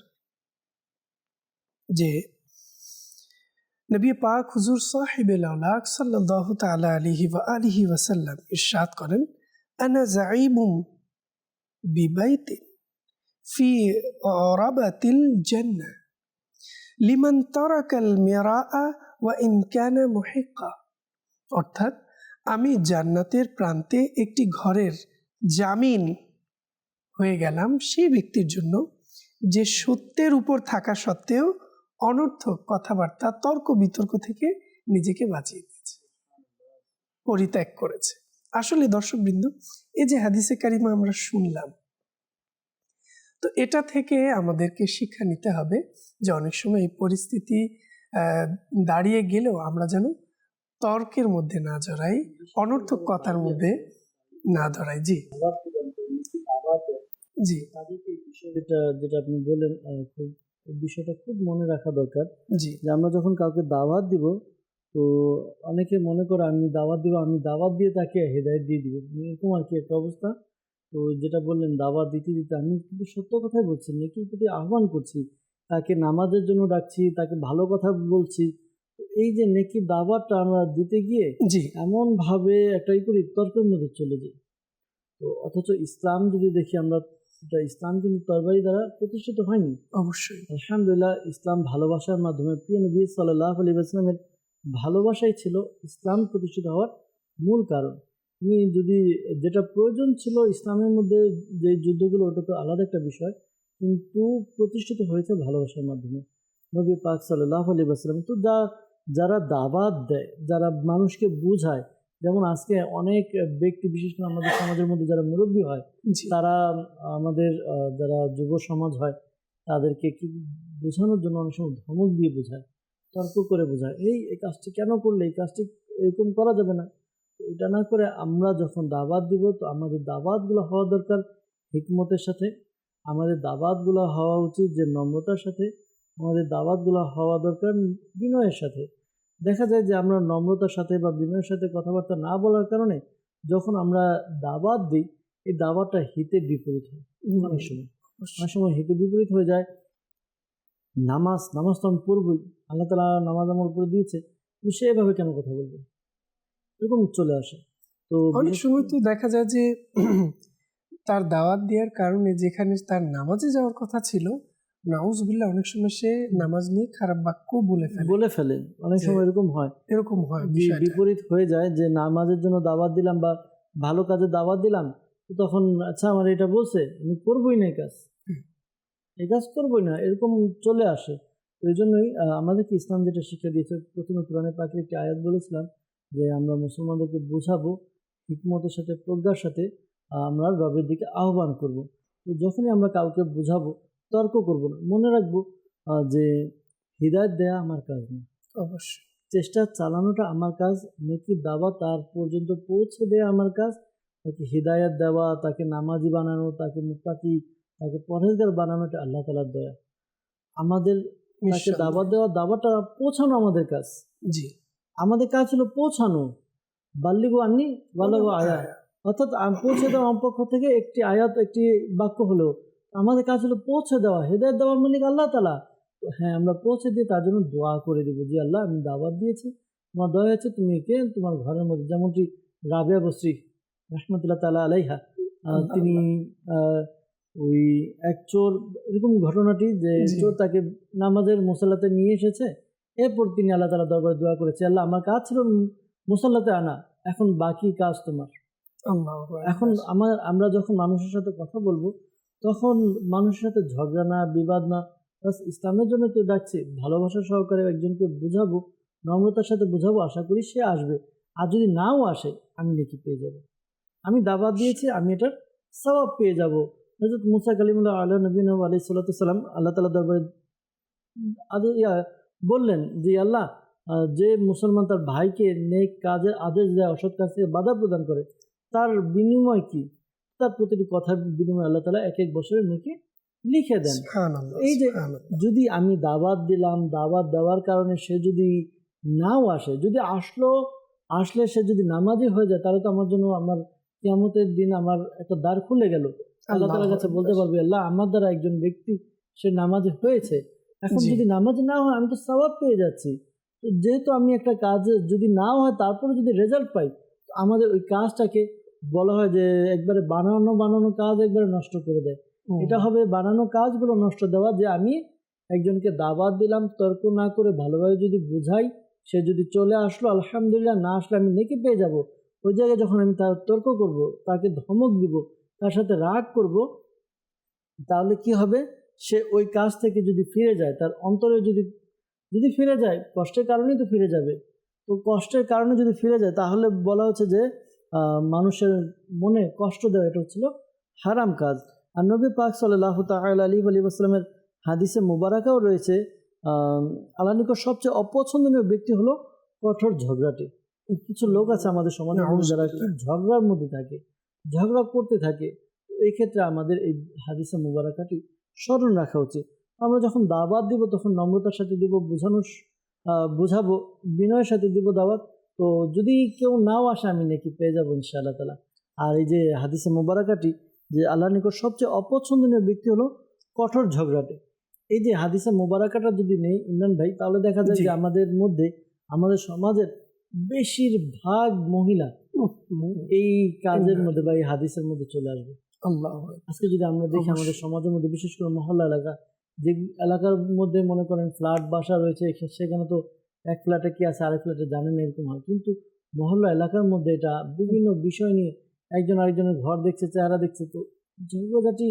যে নবী পাক হুজুর সাহিবুল আওলাক সাল্লাল্লাহু তাআলা আলাইহি ওয়া আলিহি ওয়াসাল্লাম ইরশাদ করেন, আনা যাঈবুম বিবাইতিন ফি রাবাতিল জান্নাহ লিমান তারাকাল মিরাআ ওয়া ইন কানা মুহিক্কা। অর্থাৎ আমি জান্নাতের প্রান্তে একটি ঘরের জামিন হয়ে গেলাম সেই ব্যক্তির জন্য যে সত্যের উপর থাকা সত্ত্বেও অনর্থক কথাবার্তা, তর্ক বিতর্ক থেকে নিজেকে বাঁচিয়ে দিয়েছে, পরিত্যাগ করেছে। আসলে দর্শকবৃন্দ, এই যে হাদিসে কারিমা আমরা শুনলাম, তো এটা থেকে আমাদেরকে শিক্ষা নিতে হবে যে অনেক সময় এই পরিস্থিতি দাঁড়িয়ে গেলেও আমরা যেন তর্কের মধ্যে না জড়াই, অনর্থক কথার মধ্যে না ধরাই। জি জি তাদেরকে এই বিষয়টা যেটা আপনি বললেন, খুব এই বিষয়টা খুব মনে রাখা দরকার জি যে আমরা যখন কাউকে দাওয়াত দিব, তো অনেকে মনে করে আমি দাওয়াত দিব, আমি দাওয়াত দিয়ে তাকে হেদায়েত দিয়ে দিব, এরকম আর কি একটা অবস্থা। তো যেটা বললেন দাওয়াত দিতে দিতে, আমি কিন্তু সত্য কথাই বলছি, নেকির প্রতি আহ্বান করছি, তাকে নামাজের জন্য ডাকছি, তাকে ভালো কথা বলছি। তো এই যে নেকির দাওয়াতটা আমরা দিতে গিয়ে জি এমনভাবে একটাই করি, তর্কের মধ্যে চলে যাই। তো অথচ ইসলাম যদি দেখি আমরা, এটা ইসলাম কিন্তু তরবারি দ্বারা প্রতিষ্ঠিত হয়নি। অবশ্যই। আলহামদুলিল্লাহ, ইসলাম ভালোবাসার মাধ্যমে, প্রিয় নবী সাল্লাল্লাহু আলাইহি ওয়াসাল্লামের ভালোবাসাই ছিল ইসলাম প্রতিষ্ঠিত হওয়ার মূল কারণ। তুমি যদি যেটা প্রয়োজন ছিল ইসলামের মধ্যে, যে যুদ্ধগুলো, ওটা তো আলাদা একটা বিষয়, কিন্তু প্রতিষ্ঠিত হয়েছে ভালোবাসার মাধ্যমে। নবী পাক সাল্লাল্লাহু আলাইহি ওয়াসাল্লাম তো যারা দাওয়াত দেয়, যারা মানুষকে বোঝায়, যেমন আজকে অনেক ব্যক্তি, বিশেষ করে আমাদের সমাজের মধ্যে যারা মুরব্বী হয়, জি তারা আমাদের যারা যুব সমাজ হয়, তাদেরকে কি বোঝানোর জন্য অনেক সময় ধমক দিয়ে বোঝায়, তর্ক করে বোঝায়, এই কাজটি কেন করলে, এই কাজটি এরকম করা যাবে না। তো এটা না করে আমরা যখন দাওয়াত দিব, তো আমাদের দাওয়াতগুলো হওয়া দরকার হিকমতের সাথে, আমাদের দাওয়াতগুলো হওয়া উচিত যে নম্রতার সাথে, আমাদের দাওয়াতগুলো হওয়া দরকার বিনয়ের সাথে। দেখা যায় যে আমরা নম্রতার সাথে বা বিনয়ের সাথে কথাবার্তা না বলার কারণে যখন আমরা দাওয়াত দিই, এই দাওয়াতটা হিতে বিপরীত হয়। অনেক সময় হিতে বিপরীত হয়ে যায়। নামাজ তো আমি পড়বই, আল্লাহ তাআলা নামাজ আমার উপরে দিয়েছে, কিন্তু সে এভাবে কেন কথা বলবে, এরকম চলে আসে। তো অনেক সময় তো দেখা যায় যে তার দাওয়াত দেওয়ার কারণে যেখানে তার নামাজে যাওয়ার কথা ছিল, নাউজুবিল্লাহ, অনেক সময় সে নামাজ নিয়ে খারাপ বাক্য বলে ফেলে। অনেক সময় এরকম হয় বিষয়টা। বিপরীত হয়ে যায় যে নামাজের জন্য দাওয়াত দিলাম বা ভালো কাজে দাওয়াত দিলাম, তো তখন আচ্ছা আমার এটা বলছে, আমি করবই না, এই কাজ করবই না, এরকম চলে আসে। তো এই জন্যই আমাদেরকে ইসলাম যেটা শিক্ষা দিয়েছে, প্রথমে কোরআনে পাকের একটি আয়াত বলেছিলাম যে আমরা মুসলমানদেরকে বোঝাবো হিকমতের সাথে, প্রজ্ঞার সাথে, আমরা রবের দিকে আহ্বান করব। তো যখনই আমরা কাউকে বোঝাবো, তর্ক করব না, মনে রাখবো যে হিদায়াত দেয়া আমার কাজ না, অবশ্যই চেষ্টা চালানোটা আমার কাজ, নেকির দাওয়া তার পর্যন্ত পৌঁছে দেওয়া আমার কাজ, তাকে হিদায়াত দেওয়া, তাকে নামাজি বানানো, তাকে মুত্তাকি, তাকে পরহেজগার বানানোটা আল্লাহ তাআলার দয়া। আমাদের তাকে দাওয়াত দেওয়া, দাওয়াটা পৌঁছানো আমাদের কাজ। জি আমাদের কাজ হলো পৌঁছানো, বাল্লিগু আন্নি ওয়ালাউ আয়া, অর্থাৎ পৌঁছে দেওয়া আমার পক্ষ থেকে একটি আয়াত, একটি বাক্য হলো, আমাদের কাজ হলো পৌঁছে দেওয়া। হেদায়েত দেওয়ার মালিক আল্লাহ তাআলা। হ্যাঁ, আমরা পৌঁছে দিয়ে তার জন্য দোয়া করে দেবো যে আল্লাহ, আমি দাওয়াত দিয়েছি, তোমার দয়া আছে, তুমি একে তোমার ঘরের মধ্যে, যেমনটি রাবিয়া বসরি রাহমাতুল্লাহ তাআলা আলাইহা, তিনি ওই এক চোর, এরকম ঘটনাটি যে চোর তাকে নামাজের মুসাল্লাতে নিয়ে এসেছে, এরপর তিনি আল্লাহ তাআলা দরবারে দোয়া করেছে, আল্লাহ আমার কাজ ছিল মুসাল্লাতে আনা, এখন বাকি কাজ তোমার। এখন আমরা যখন মানুষের সাথে কথা বলবো, তখন মানুষের সাথে ঝগড়া না, বিবাদ না, বাস ইসলামের জন্য তো ডাকছি, ভালোবাসা সহকারে একজনকে বুঝাবো, নম্রতার সাথে বুঝাবো, আশা করি সে আসবে। আর যদি নাও আসে, আমি নেকি পেয়ে যাব, আমি দাওয়াত দিয়েছি, আমি এটার সওয়াব পেয়ে যাব। হযরত মুসা কালিমুল্লাহ আলা নবীনা আলাইহিস সালাতু ওয়াস সালাম আল্লাহ তাআলা দরবারে বললেন যে আল্লাহ, যে মুসলমান তার ভাইকে নেক কাজের আদেশ দেয়, অসৎ কাজ থেকে বাধা প্রদান করে, তার বিনিময় কি? তার প্রতিটি কথার বিনিময়ে আল্লাহ তাআলা এক এক বছরের নেকি লিখে দেন। সুবহানাল্লাহ, এই যে সুবহানাল্লাহ। যদি আমি দাওয়াত দিলাম, দাওয়াত দেওয়ার কারণে সে যদি নাও আসে, যদি আসলে সে যদি নামাজি হয়ে যায়, তাহলে তো আমার জন্য আমার কিয়ামতের দিন আমার একটা দ্বার খুলে গেল। আল্লাহ তাআলার কাছে বলতে পারবে, আল্লাহ আমার দ্বারা একজন ব্যক্তি সে নামাজি হয়েছে। এখন জি। যদি নামাজি না হয় আমি তো সওয়াব পেয়ে যাচ্ছি। তো যেহেতু আমি একটা কাজে যদি নাও হয় তারপরে যদি রেজাল্ট পাই, তো আমাদের ওই কাজটাকে বলা হয় যে একবারে বানানো কাজ একবারে নষ্ট করে দেয়। এটা হবে বানানো কাজগুলো নষ্ট দেওয়া, যে আমি একজনকে দাওয়াত দিলাম, তর্ক না করে ভালোভাবে যদি বুঝাই, সে যদি চলে আসলো আলহামদুলিল্লাহ, না আসলে আমি নেকি পেয়ে যাব। ওই জায়গায় যখন আমি তার তর্ক করব, তাকে ধমক দিব, তার সাথে রাগ করব, তাহলে কি হবে? সে ওই কাজ থেকে যদি ফিরে যায়, তার অন্তরে যদি যদি ফিরে যায়, কষ্টের কারণেই তো ফিরে যাবে। তো কষ্টের কারণে যদি ফিরে যায়, তাহলে বলা হচ্ছে যে মানুষের মনে কষ্ট দেওয়া এটা হচ্ছিল হারাম কাজ। আর নবী পাক সাল্লাল্লাহু তাআলা আলাইহি ওয়াসাল্লামের হাদিসে মুবারাকাও রয়েছে, আল্লাহর নিকট সবচেয়ে অপছন্দনীয় ব্যক্তি হলো কঠোর ঝগড়াটে। কিছু লোক আছে আমাদের সমাজে যারা কি ঝগড়ার মধ্যে থাকে, ঝগড়া করতে থাকে। তো এই ক্ষেত্রে আমাদের এই হাদিসে মুবারাকাটি স্মরণ রাখা উচিত। আমরা যখন দাওয়াত দিব তখন নম্রতার সাথে দিব, বুঝাবো, বিনয়ের সাথে দিব দাওয়াত। তো যদি কেউ নাও আসে আমি নাকি পেয়ে যাবো ইনশাআল্লাহ তাআলা। আর এই যে হাদিসে মুবারাকাটি, যে আল্লাহর নিকট সবচেয়ে অপছন্দনীয় ব্যক্তি হলো কঠোর ঝগড়াটে। এই যে হাদিসে মুবারাকাটা যদি নেই ইমরান ভাই, তাহলে দেখা যায় যে আমাদের মধ্যে, আমাদের সমাজের বেশিরভাগ মহিলা এই কাজের মধ্যে বা এই হাদিসের মধ্যে চলে আসবে। আল্লাহ। আজকে যদি আমরা দেখি আমাদের সমাজের মধ্যে, বিশেষ করে মহল্লা এলাকা, যে এলাকার মধ্যে মনে করেন ফ্ল্যাট বাসা রয়েছে, সেখানে তো এক ফ্ল্যাটে কি আছে আরেক ফ্ল্যাটে জানেন এরকম হয়। কিন্তু মহল্লা এলাকার মধ্যে এটা বিভিন্ন বিষয় নিয়ে একজন আরেকজনের ঘর দেখছে, চেহারা দেখছে, তো ঝগড়াঝাটি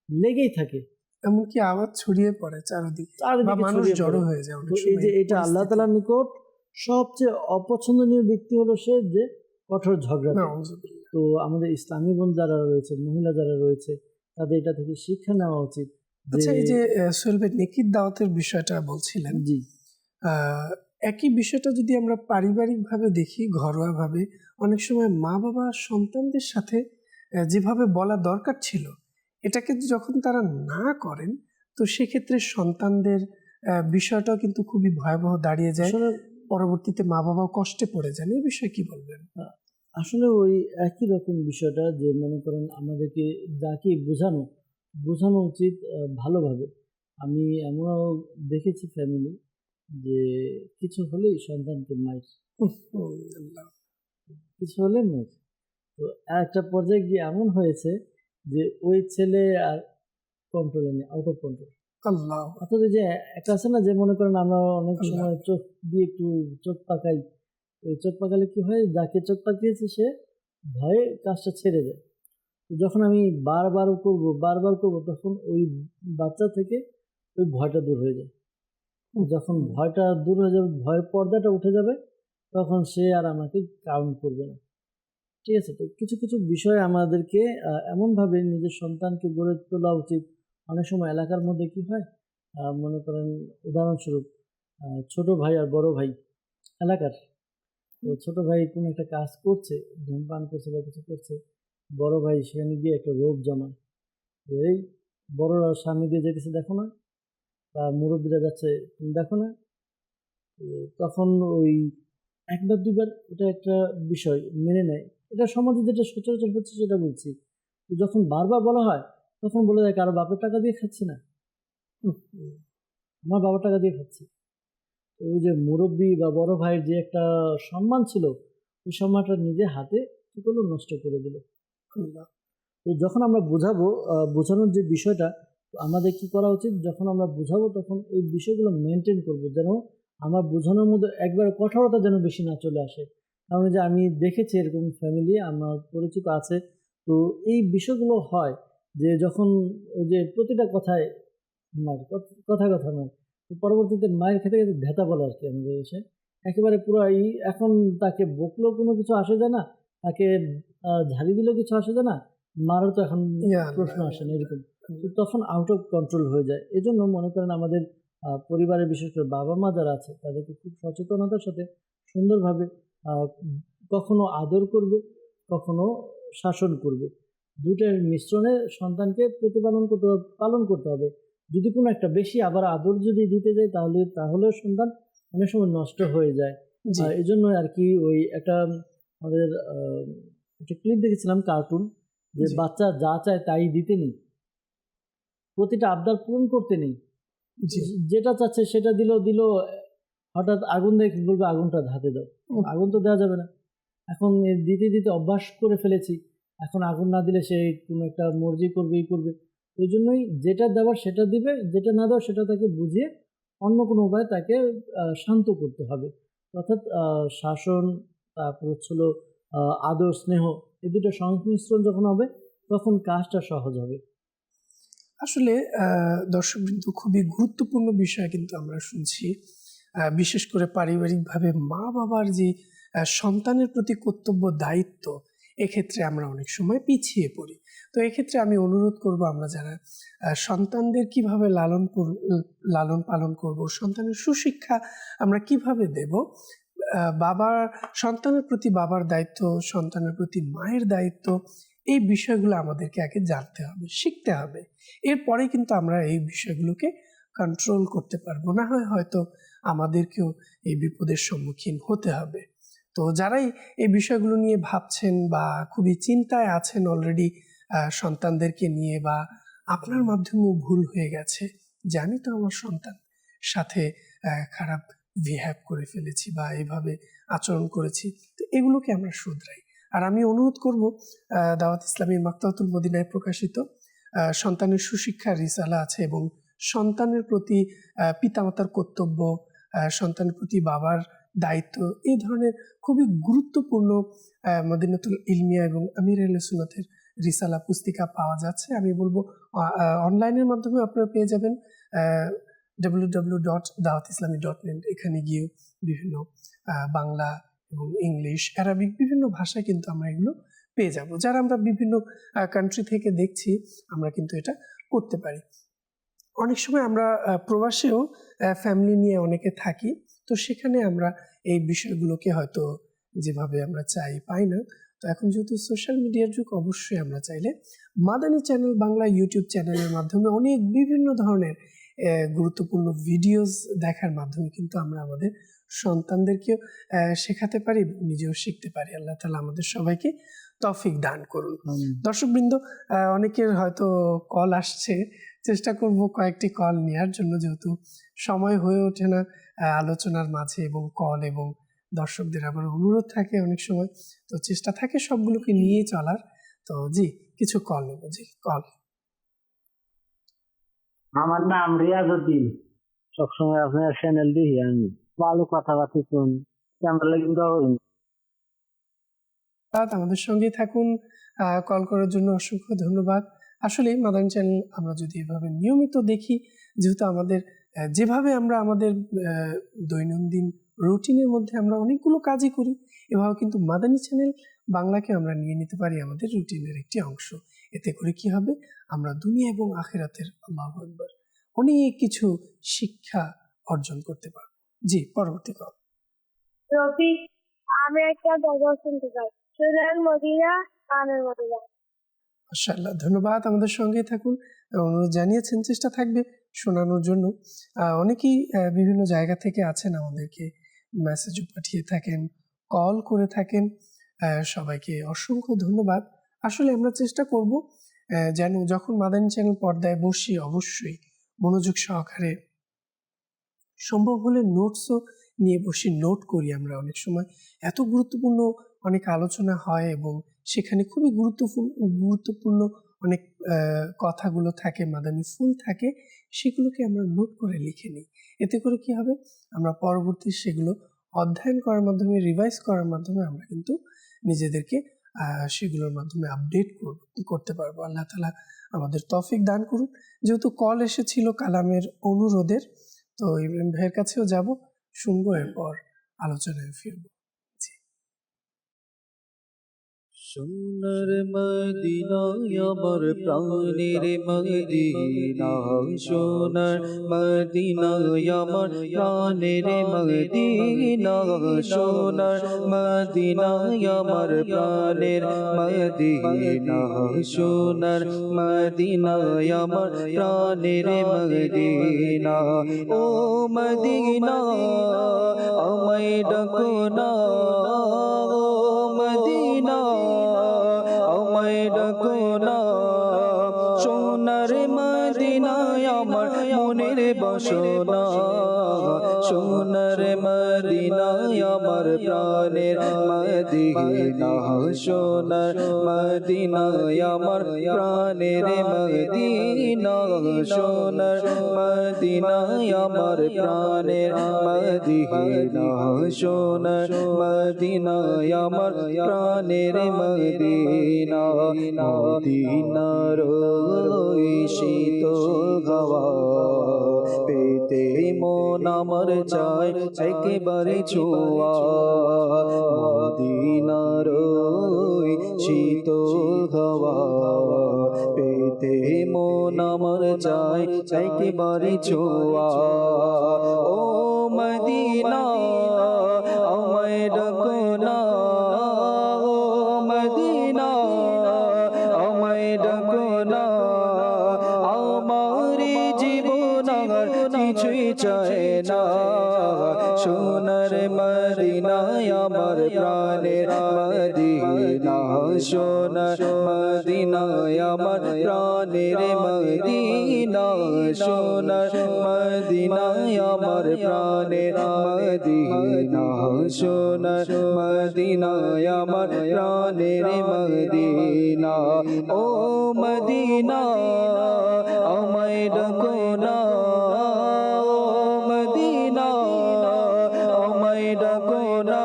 লেগেই থাকে, এমনকি আওয়াজ ছড়িয়ে পড়ে চারিদিকে, বা মানুষ জড়ো হয়ে যায়। তো এই যে এটা আল্লাহ তাআলার নিকট সবচেয়ে অপছন্দনীয় ব্যক্তি হলো সে যে কঠোর ঝগড়া। তো আমাদের ইসলামী বোন যারা রয়েছে, মহিলা যারা রয়েছে, তাদের এটা থেকে শিক্ষা নেওয়া উচিত। আচ্ছা, এই যে সোহেল ভাই নেকির দাওয়াতের বিষয়টা বলছিলেন, জি, একই বিষয়টা যদি আমরা পারিবারিকভাবে দেখি, ঘরোয়াভাবে, অনেক সময় মা বাবা সন্তানদের সাথে যেভাবে বলা দরকার ছিল, এটাকে যখন তারা না করেন, তো সেক্ষেত্রে সন্তানদের বিষয়টাও কিন্তু খুবই ভয়াবহ দাঁড়িয়ে যায়। পরবর্তীতে মা বাবাও কষ্টে পড়ে যান। এই বিষয়ে কি বলবেন? আসলে ওই একই রকম বিষয়টা, যে মনে করেন আমাদেরকে যাকে বোঝানো উচিত ভালোভাবে। আমি এমনও দেখেছি ফ্যামিলি, যে কিছু হলেই সন্তানকে মাইর, কিছু হলে মাইর। তো একটা পর্যায়ে গিয়ে এমন হয়েছে যে ওই ছেলে আর কন্ট্রোলে নেই, আউট অফ কন্ট্রোল। আল্লাহ। অর্থাৎ যে একটা আছে না, যে মনে করেন আমরা অনেক সময় চোখ দিয়ে একটু চোখ পাকাই, ওই চোখ পাকালে কি হয়, যাকে চোখ পাকিয়েছে সে ভয়ে কাজটা ছেড়ে দেয়। যখন আমি বারবার করব, তখন ওই বাচ্চা থেকে ওই ভয়টা দূর হয়ে যায়। যখন ভয়টা দূর হয়ে যাবে, ভয়ের পর্দাটা উঠে যাবে, তখন সে আর আমাকে কাউন্ট করবে না। ঠিক আছে? তো কিছু কিছু বিষয় আমাদেরকে এমনভাবে নিজের সন্তানকে গড়ে তোলা উচিত। অনেক সময় এলাকার মধ্যে কি হয়, মনে করেন উদাহরণস্বরূপ ছোট ভাই আর বড় ভাই এলাকার, তো ছোট ভাই কোনো একটা কাজ করছে, ধূমপান করছে বা কিছু করছে, বড় ভাই সেখানে গিয়ে একটা রোপ জমায়, এই বড়রা সামনে দিয়ে যেতেছে দেখো না, বা মুরব্বীরা যাচ্ছে তুমি দেখো না। তখন ওই একবার দুবার ওটা একটা বিষয় মেনে নেয়। এটা সমাজে যেটা সচরাচর হচ্ছে সেটা বলছি। তো যখন বারবার বলা হয়, তখন বলে যায় কারো বাপের টাকা দিয়ে খাচ্ছি না, আমার বাবার টাকা দিয়ে খাচ্ছি। ওই যে মুরব্বী বা বড় ভাইয়ের যে একটা সম্মান ছিল, ওই সম্মানটা নিজে হাতে কি করলো, নষ্ট করে দিল। তো যখন আমরা বোঝানোর যে বিষয়টা, আমাদের কি করা উচিত, যখন আমরা বোঝাবো তখন এই বিষয়গুলো মেনটেন করব, যেন আমার বোঝানোর মধ্যে একবার কঠোরতা যেন বেশি না চলে আসে। কারণ যে আমি দেখেছি এরকম ফ্যামিলি আমার পরিচিত আছে, তো এই বিষয়গুলো হয় যে যখন ওই যে প্রতিটা কথায় মায়ের কথা নয়, তো পরবর্তীতে মায়ের খেতে খেতে ভেতা বলে আর কি আমাদের এসে একেবারে পুরো এখন তাকে বকলেও কোনো কিছু আসে যায় না, তাকে ঝাড়ি দিলেও কিছু আসে যায় না, মারও তো এখন প্রশ্ন আসে না, এরকম। তখন আউট অফ কন্ট্রোল হয়ে যায়। এই জন্য মনে করেন আমাদের পরিবারের বিশেষ করে বাবা মা যারা আছে তাদেরকে খুব সচেতনতার সাথে সুন্দরভাবে আহ, কখনো আদর করবে, কখনো শাসন করবে। দুইটার মিশ্রণে সন্তানকে পালন করতে হবে। যদি কোনো একটা বেশি আবার আদর যদি দিতে যায় তাহলে সন্তান অনেক সময় নষ্ট হয়ে যায়। জি এই জন্য আর কি ওই একটা আমাদের একটা ক্লিপ দেখেছিলাম কার্টুন, যে জি বাচ্চা যা চায় তাই দিতে নেই, প্রতিটা আবদার পূরণ করতে নেই। জি যেটা চাচ্ছে সেটা দিল, হঠাৎ আগুন দেখে বলবে আগুনটা ধাতে দাও, হুম, আগুন তো দেওয়া যাবে না। এখন দিতে দিতে অভ্যাস করে ফেলেছি, এখন আগুন না দিলে সে কোনো একটা মর্জি করবে, করবে। ওই জন্যই যেটা দেওয়ার সেটা দিবে, যেটা না দেওয়ার সেটা তাকে বুঝিয়ে অন্য কোনো উপায়ে তাকে শান্ত করতে হবে। অর্থাৎ শাসন, তারপর হচ্ছিল আদর স্নেহ, এই দুটো সংমিশ্রণ যখন হবে তখন কাজটা সহজ হবে। আসলে দর্শকবৃন্দ, খুবই গুরুত্বপূর্ণ বিষয় কিন্তু আমরা শুনছি। বিশেষ করে পারিবারিকভাবে মা বাবার যে সন্তানের প্রতি কর্তব্য দায়িত্ব, এক্ষেত্রে আমরা অনেক সময় পিছিয়ে পড়ি। তো এক্ষেত্রে আমি অনুরোধ করব, আমরা যারা সন্তানদের কিভাবে লালন পালন করব, সন্তানের সুশিক্ষা আমরা কিভাবে দেব, বাবার সন্তানের প্রতি বাবার দায়িত্ব, সন্তানের প্রতি মায়ের দায়িত্ব, এই বিষয়গুলো আমাদেরকে আগে জানতে হবে, শিখতে হবে। এরপরে কিন্তু আমরা এই বিষয়গুলোকে কন্ট্রোল করতে পারবো। না হয় হয়তো আমাদেরকেও এই বিপদের সম্মুখীন হতে হবে। তো যারাই এই বিষয়গুলো নিয়ে ভাবছেন বা খুবই চিন্তায় আছেন অলরেডি সন্তানদেরকে নিয়ে, বা আপনার মাধ্যমেও ভুল হয়ে গেছে, জানি তো আমার সন্তান সাথে খারাপ বিহেভ করে ফেলেছি বা এভাবে আচরণ করেছি, তো এগুলোকে আমরা শুধরাই। আর আমি অনুরোধ করব, দাওয়াত ইসলামী মাকতাতুল মদিনায় প্রকাশিত সন্তানের সুশিক্ষার রিসালা আছে, এবং সন্তানের প্রতি পিতামাতার কর্তব্য, সন্তানের প্রতি বাবার দায়িত্ব, এই ধরনের খুবই গুরুত্বপূর্ণ মদিনাতুল ইলমিয়া এবং আমির আহলে সুন্নাতের রিসালা পুস্তিকা পাওয়া যাচ্ছে। আমি বলবো অনলাইনের মাধ্যমে আপনারা পেয়ে যাবেন www.dawatislami.net। এখানে গিয়ে বিভিন্ন বাংলা এবং ইংলিশ, অ্যারাবিক বিভিন্ন ভাষায় কিন্তু আমরা এগুলো পেয়ে যাব। যারা আমরা বিভিন্ন কান্ট্রি থেকে দেখছি, আমরা কিন্তু এটা করতে পারি। অনেক সময় আমরা প্রবাসেও ফ্যামিলি নিয়ে অনেকে থাকি, তো সেখানে আমরা এই বিষয়গুলোকে হয়তো যেভাবে আমরা চাই পাই না। তো এখন যেহেতু সোশ্যাল মিডিয়ার যুগ, অবশ্যই আমরা চাইলে মাদানী চ্যানেল বাংলা ইউটিউব চ্যানেলের মাধ্যমে অনেক বিভিন্ন ধরনের গুরুত্বপূর্ণ ভিডিওস দেখার মাধ্যমে কিন্তু আমরা আমাদের সন্তানদেরকেও শেখাতে পারি, নিজেও শিখতে পারি। আল্লাহ তাআলা আমাদের সবাইকে তৌফিক দান করুন। দর্শকবৃন্দ, অনেকের হয়তো কল আসছে, চেষ্টা করব কয়েকটি কল নেওয়ার জন্য, যেহেতু সময় হয়ে ওঠে না আলোচনার মাঝে, এবং কল এবং দর্শকদের আবার অনুরোধ থাকে অনেক সময়, তো চেষ্টা থাকে সবগুলোকে নিয়ে চলার। তো জি, কিছু কল নেব। জি, কল। আমার নাম রিয়াজউদ্দিন। সবসময় আপনার চ্যানেল দেখি আমি, ভালো কথাবার্তা শুনি, ক্যামেরা কিন্তু আমাদের সঙ্গেই থাকুন। কল করার জন্য অসংখ্য ধন্যবাদ। আসলে মাদানী চ্যানেল আমরা যদি এভাবে নিয়মিত দেখি, যেহেতু আমাদের যেভাবে আমরা আমাদের দৈনন্দিন রুটিনের মধ্যে আমরা অনেকগুলো কাজই করি, এভাবে কিন্তু মাদানী চ্যানেল বাংলাকে আমরা নিয়ে নিতে পারি আমাদের রুটিনের একটি অংশ। এতে করে কি হবে, আমরা দুনিয়া এবং আখিরাতের, আল্লাহু আকবার, অনেক কিছু শিক্ষা অর্জন করতে পারবো। জি, পরবর্তী কল। রবি, আমি একটা গজল শুনতে চাই। সুরের মদিনা, গানের মদিনা। মাশাআল্লাহ, ধন্যবাদ। আমাদের সঙ্গেই থাকুন। অনুরোধ জানিয়েছেন, চেষ্টা থাকবে শোনানোর জন্য। অনেকেই বিভিন্ন জায়গা থেকে আছেন, আমাদেরকে মেসেজও পাঠিয়ে থাকেন, কল করে থাকেন। সবাইকে অসংখ্য ধন্যবাদ। আসলে আমরা চেষ্টা করব যেন যখন মাদানী চ্যানেল পর্দায় বসি, অবশ্যই মনোযোগ সহকারে, সম্ভব হলে নোটসও নিয়ে বসে নোট করি। আমরা অনেক সময় এত গুরুত্বপূর্ণ অনেক আলোচনা হয়, এবং সেখানে খুবই গুরুত্বপূর্ণ অনেক কথাগুলো থাকে, মাদানী ফুল থাকে, সেগুলোকে আমরা নোট করে লিখে নিই। এতে করে কি হবে, আমরা পরবর্তী সেগুলো অধ্যয়ন করার মাধ্যমে, রিভাইজ করার মাধ্যমে আমরা কিন্তু নিজেদেরকে সেগুলোর মাধ্যমে আপডেট করতে পারবো। আল্লাহ তাআলা আমাদের তৌফিক দান করুন। যেহেতু কল এসেছিল কালামের অনুরোধের, তো ইব্রাহিম ভাইয়ের কাছেও যাব, শুনবো, এরপর আলোচনায় ফিরবো। সোনার মদিনায় আমার প্রাণের মদিনা, সোনার মদিনায় আমার প্রাণের মদিনা, সোনার মদিনায় আমার প্রাণের মদিনা, সোনার মদিনায় আমার প্রাণের মদিনা। ও মদিনা আমায় ডাকো না, ও মদিনা আমায় ডাকো না, সোনার মদিনায় আমার মনের বাসনা, সোনার মদিনায় আমার প্রাণের মদিনা, সোনার মদিনায় আমার প্রাণের মদিনা, সোনার মদিনায় আমার প্রাণের মদিনা, সোনার মদিনায় আমার প্রাণের মদিনা। মদিনার ওই শীতল হাওয়া পেতে মন আমার চায় একেবারে ছোঁয়া, মদিনার ওই শীতল হাওয়া পেতে মন আমার চায় একেবারে ছোঁয়া। ও মদিনা আমায় ডাকো না, ও মদিনা আমায় ডাকো না, আমার জীবন আর কিছুই চায় না, সোনার মদিনায় আমার প্রাণের মদিনা, সোনার মদিনায় আমার প্রাণের মদিনা, সোনার মদিনায় আমার প্রাণের মদিনা, সোনার মদিনায় আমার প্রাণের মদিনা। ও মদিনা আমায় ডাকো না, ও মদিনা আমায় ডাকো না,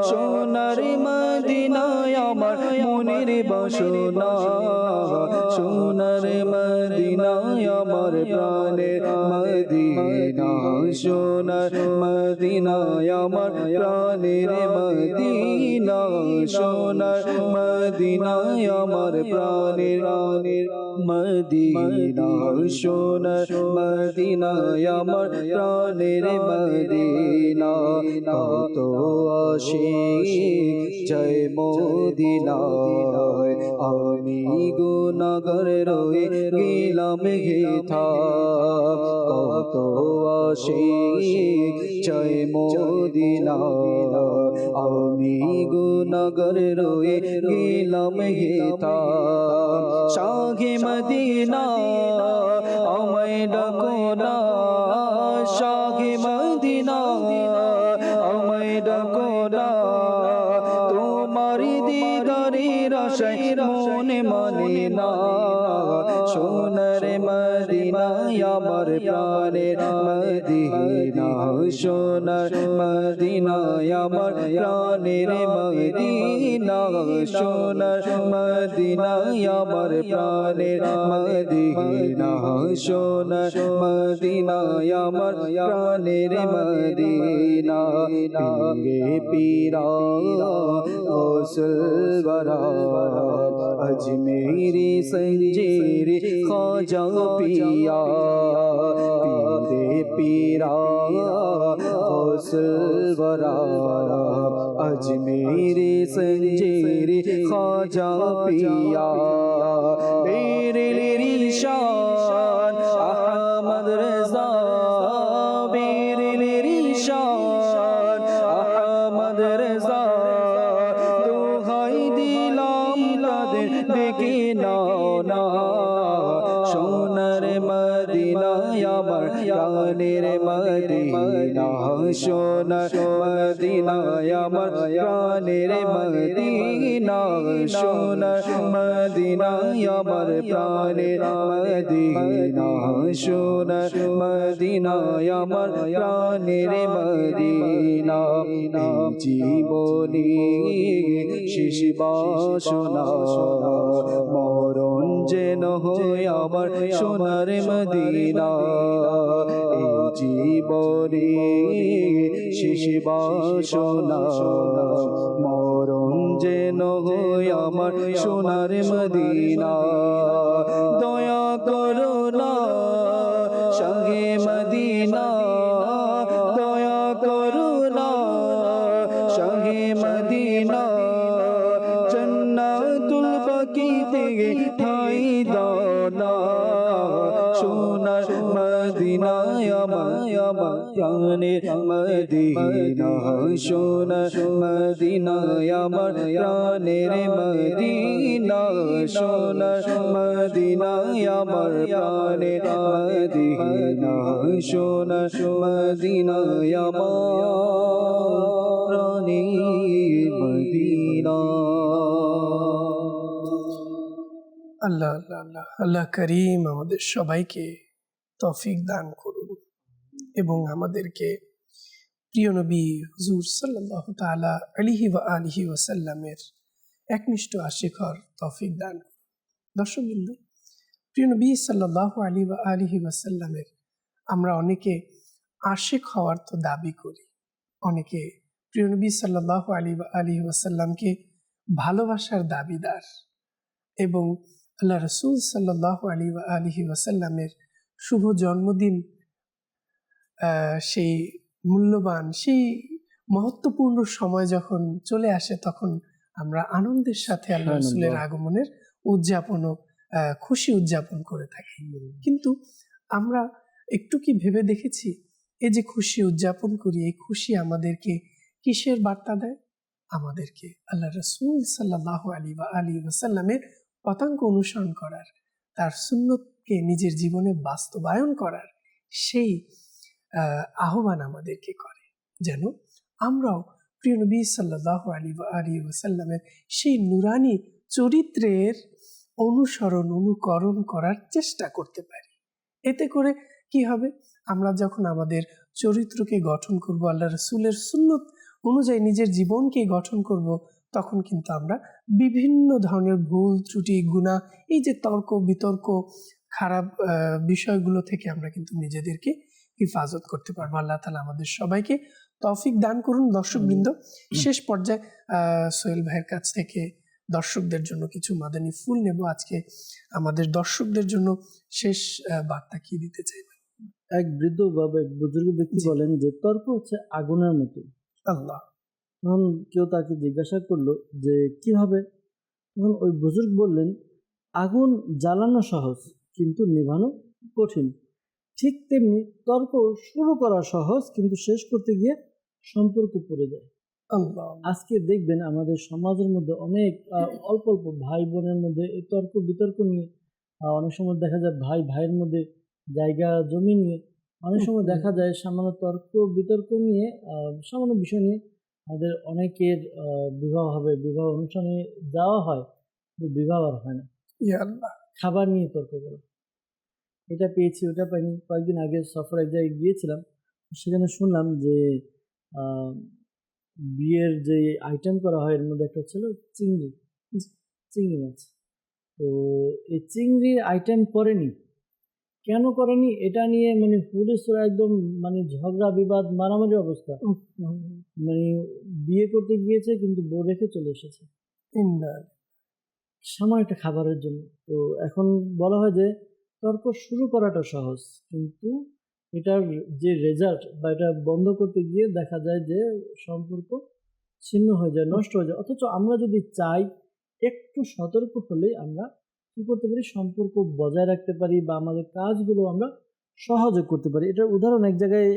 সোনার মদিনায় আমার মনের বাসনা, সোনার মদিনায় আমার প্রাণের মদিনা, সোনার মদিনায় আমার প্রাণের মদিনা, সোনার মদিনায় আমার প্রাণের মদিনা, সোনার মদিনায় আমার প্রাণের মদিনা। কত আশিক জয় মদিনায়, আমি গুনাহগার রয়ে গেলাম হেথা, কত আশিক জয় মদিনায়, আমি গুনাহগার রয়ে গেলাম হেথা। শাহে মদিনা আমায় ডাকো না, শাহে মদিনা আমায় ডাকো না, তোমার দিদারের আশায় মন মানে না, সোনার মদিনায় আমার প্রাণের মদিনা, সোনার মদিনায় আমার প্রাণের মদিনা, সোনার মদিনায় আমার প্রাণের মদিনা, সোনার মদিনায় আমার প্রাণের মদিনা। পীরে পীরা গৌসুল বরা अजमेरी संजीर ख्वाजा पिया, पीरे पीरा गौसुल वरा अजमेरी संजीर ख्वाजा पिया, मेरे निशान अहमद रज़ा, मेरे निशान अहमद रज़ा, दुहाई दिलाम ताদের দেখে নাও না, সোনার মদিনায় আমার প্রাণের মদিনা, সোনার মদিনায় আমার প্রাণের মদিনা, সোনার মদিনায় আমার প্রাণের মদিনা, সোনার মদিনায় আমার প্রাণের মদিনা। জীবনী শেষ বাসনা মরণ যেন হয় আমার সোনার মদিনা, এই জীবনে শেষ বাসনা মরণ যেন হয় আমার সোনার মদিনা দয়া করো না শাহে মদিনা দয়া করো না শাহে মদিনা জান্নাতুল বাকিতে ঠাই দাও না সোনার মদিনায় আমার প্রাণের মদিনা সোনার মদিনায় আমার প্রাণের মদিনা সোনার মদিনায় আমার প্রাণের মদিনা সোনার মদিনায় আমার প্রাণের মদিনা। আল্লাহ আল্লাহ আল্লাহ আল্লাহ করিম আমাদের সবাইকে তৌফিক দান করুন এবং আমাদেরকে প্রিয় নবী হুজুর সাল্লাল্লাহু তাআলা আলাইহি ওয়া আলিহি ওয়াসাল্লামের একনিষ্ঠ আশিক হওয়ার তৌফিক দান করুন। দর্শকবৃন্দ, প্রিয় নবী সাল্লাল্লাহু আলাইহি ওয়া আলিহি ওয়াসাল্লামের আমরা অনেকে আশিক হওয়ার তো দাবি করি, অনেকে প্রিয় নবী সাল্লাল্লাহু আলাইহি ওয়া আলিহি ওয়াসাল্লামকে ভালোবাসার দাবিদার এবং আল্লাহ রাসূল সাল্লাল্লাহু আলাইহি ওয়া আলিহি ওয়াসাল্লামের শুভ জন্মদিন, সেই মূল্যবান সেই মহত্বপূর্ণ সময় যখন চলে আসে তখন আমরা আনন্দের সাথে আল্লাহ রাসূলের আগমনের উদযাপন ও খুশি উদযাপন করে থাকি। কিন্তু আমরা একটু কি ভেবে দেখেছি এই যে খুশি উদযাপন করি, এই খুশি আমাদেরকে কিসের বার্তা দেয়? আমাদেরকে আল্লাহ রাসূল সাল্লাল্লাহু আলাইহি ওয়া আলিহি ওয়াসাল্লামের পতাঙ্ক অনুসরণ করার, তার সুন্নতকে নিজের জীবনে বাস্তবায়ন করার সেই আহ্বান আমাদেরকে করে, যেন আমরাও প্রিয় নবী সাল্লাল্লাহু আলাইহি ওয়া আলিহি ওয়াসাল্লামের সেই নুরানি চরিত্রের অনুকরণ করার চেষ্টা করতে পারি। এতে করে কি হবে? আমরা যখন আমাদের চরিত্রকে গঠন করব, আল্লাহ রাসূলের সুন্নত অনুযায়ী নিজের জীবনকে গঠন করব, তখন কিন্তু আমরা বিভিন্ন ধরনের ভুল ত্রুটি গুনাহ, এই যে তর্ক বিতর্ক খারাপ বিষয়গুলো থেকে আমরা কিন্তু নিজেদেরকে হিফাজত করতে পারবো। আল্লাহ তাআলা আমাদের সবাইকে তৌফিক দান করুন। দর্শকবৃন্দ, শেষ পর্যায়ে সোহেল ভাইয়ের কাছ থেকে দর্শকদের জন্য কিছু মাদানী ফুল নেব। আজকে আমাদের দর্শকদের জন্য শেষ বার্তা কি দিতে চাইবেন? এক বৃদ্ধ বা এক বুজুর্গ ব্যক্তি বলেন যে তর্ক হচ্ছে আগুনের মতো। আল্লাহ। তখন কেউ তাকে জিজ্ঞাসা করলো যে কিভাবে? তখন ওই বুজুর্গ বললেন, আগুন জ্বালানো সহজ কিন্তু নেভানো কঠিন। ঠিক তেমনি তর্ক শুরু করা সহজ কিন্তু শেষ করতে গিয়ে সম্পর্ক পড়ে যায়। আজকে দেখবেন আমাদের সমাজের মধ্যে অনেক অল্প অল্প ভাই বোনের মধ্যে এই তর্ক বিতর্ক নিয়ে, অনেক সময় দেখা যায় ভাই ভাইয়ের মধ্যে জায়গা জমি নিয়ে, অনেক সময় দেখা যায় সামান্য তর্ক বিতর্ক নিয়ে, সামান্য বিষয় নিয়ে আমাদের অনেকের বিবাহ হবে, বিবাহ অনুষ্ঠানে যাওয়া হয় কিন্তু বিবাহ আর হয় না। খাবার নিয়ে তর্ক করা, এটা পেয়েছি ওটা পাইনি। কয়েকদিন আগে সফর এক জায়গায় গিয়েছিলাম, সেখানে শুনলাম যে বিয়ের যে আইটেম করা হয় এর মধ্যে একটা ছিল চিংড়ি মাছ। তো এই চিংড়ির আইটেম করেনি, কেন করেনি এটা নিয়ে মানে পুলিশরা একদম মানে ঝগড়া বিবাদ মারামারি অবস্থা। মানে বিয়ে করতে গিয়েছে কিন্তু বউ রেখে চলে এসেছে সামান্য একটা খাবারের জন্য। তো এখন বলা হয় যে তর্ক শুরু করাটা সহজ কিন্তু এটার যে রেজাল্ট বা এটা বন্ধ করতে গিয়ে দেখা যায় যে সম্পর্ক ছিন্ন হয়ে যায়, নষ্ট হয়ে যায়। অথচ আমরা যদি চাই একটু সতর্ক হলে আমরা কি করতে পারি? সম্পর্ক বজায় রাখতে পারি বা আমাদের কাজগুলো আমরা সহজে করতে পারি। এটার উদাহরণ এক জায়গায়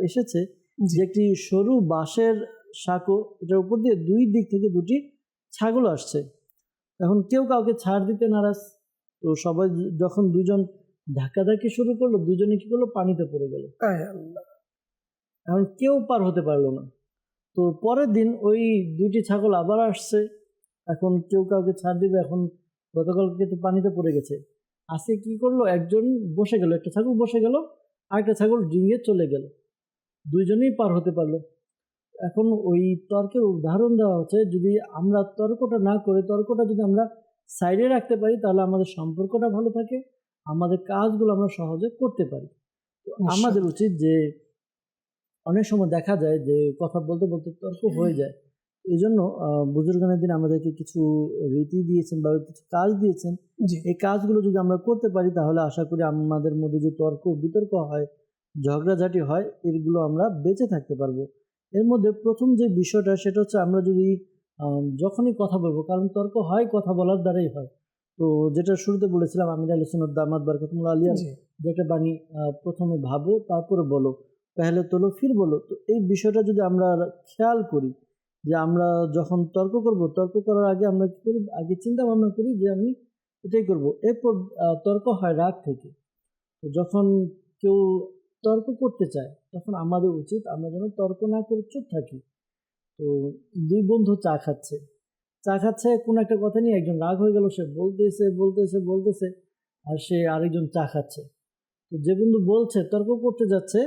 এসেছে যে একটি সরু বাঁশের সাঁকো, এটার উপর দিয়ে দুই দিক থেকে দুটি ছাগল আসছে। এখন কেউ কাউকে ছাড় দিতে নারাজ, তো সবাই যখন দুজন ধাক্কাধাক্কি শুরু করলো, দুজনে কি করলো? পানিতে পড়ে গেল। এখন কেউ পার হতে পারলো না। তো পরের দিন ওই দুইটি ছাগল আবার আসছে, এখন কেউ কাউকে ছাড় দিবে, এখন গতকালকে তো পানিতে পড়ে গেছে। আজকে কি করলো? একজন বসে গেল, একটা ছাগল বসে গেল, আরেকটা ছাগল ডিঙে চলে গেল, দুইজনেই পার হতে পারলো। এখন ওই তর্কের উদাহরণ দেওয়া হচ্ছে, যদি আমরা তর্কটা না করে তর্কটা যদি আমরা সাইডে রাখতে পারি তাহলে আমাদের সম্পর্কটা ভালো থাকে, আমাদের কাজগুলো আমরা সহজে করতে পারি। আমাদের উচিত যে অনেক সময় দেখা যায় যে কথা বলতে বলতে তর্ক হয়ে যায়। এই জন্য বুজুর্গানের দিন আমাদেরকে কিছু রীতি দিয়েছেন বা কিছু কাজ দিয়েছেন। জি এই কাজগুলো যদি আমরা করতে পারি তাহলে আশা করি আমাদের মধ্যে যে তর্ক বিতর্ক হয়, ঝগড়াঝাটি হয়, এগুলো আমরা বেঁচে থাকতে পারবো। এর মধ্যে প্রথম যে বিষয়টা সেটা হচ্ছে আমরা যদি যখনই কথা বলবো, কারণ তর্ক হয় কথা বলার দ্বারাই হয়। তো যেটা শুরুতে বলেছিলাম আমির আলী সুন্নাত দামাত বারকাতুল্লাহ আলিয়া জি যে একটা বাণী, প্রথমে ভাবো তারপরে বলো, পেহলে তোলো ফির বলো। তো এই বিষয়টা যদি আমরা খেয়াল করি যে আমরা যখন তর্ক করব, তর্ক করার আগে আমরা কি করি, আগে চিন্তা ভাবনা করি যে আমি এটাই করব। এরপর তর্ক হয় রাগ থেকে। তো যখন কেউ তর্ক করতে চায় তখন আমাদের উচিত আমরা যেন তর্ক না করে চুপ থাকি। তো দুই বন্ধু চা খাচ্ছে কোনো একটা কথা নিয়ে একজন রাগ হয়ে গেল, সে বলতেছে আর সে আরেকজন চা খাচ্ছে। তো যে বন্ধু বলছে তর্ক করতে যাচ্ছে,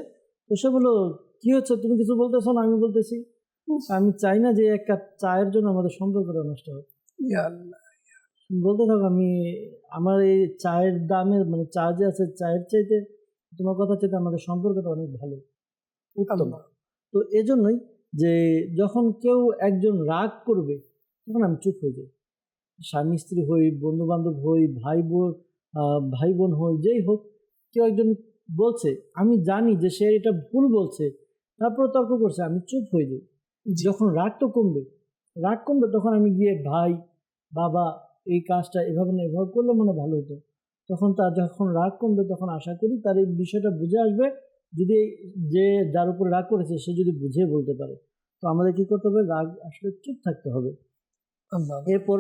তো সে বললো, কি হচ্ছে, তুমি কিছু বলতেছো না, আমি বলতেছি। আমি চাই না যে এক কাপ চায়ের জন্য আমাদের সম্পর্কটা নষ্ট হোক। ইয়া আল্লাহ। বলতে থাকো, আমি আমার এই চায়ের দামের মানে চা যে আছে চায়ের চাইতে তোমার কথা চাইতে আমাদের সম্পর্কটা অনেক ভালো, উত্তম। আল্লাহ। তো এজন্যই যে যখন কেউ একজন রাগ করবে তখন আমি চুপ হয়ে যাই। স্বামী স্ত্রী হই, বন্ধু বান্ধব হই, ভাই বোন হই, যেই হোক, কেউ একজন বলছে, আমি জানি যে সে এটা ভুল বলছে, তারপরে তর্ক করছে, আমি চুপ হয়ে যাই। যখন রাগ কমবে তখন আমি গিয়ে, ভাই বাবা এই কাজটা এভাবে না এভাবে করলে মনে ভালো হতো। তখন তার যখন রাগ কমবে তখন আশা করি তার এই বিষয়টা বুঝে আসবে। যদি যে যার উপর রাগ করেছে সে যদি বুঝিয়ে বলতে পারে, তো আমাদের কি করতে হবে, রাগ আসলে চুপ থাকতে হবে। আল্লাহ। এরপর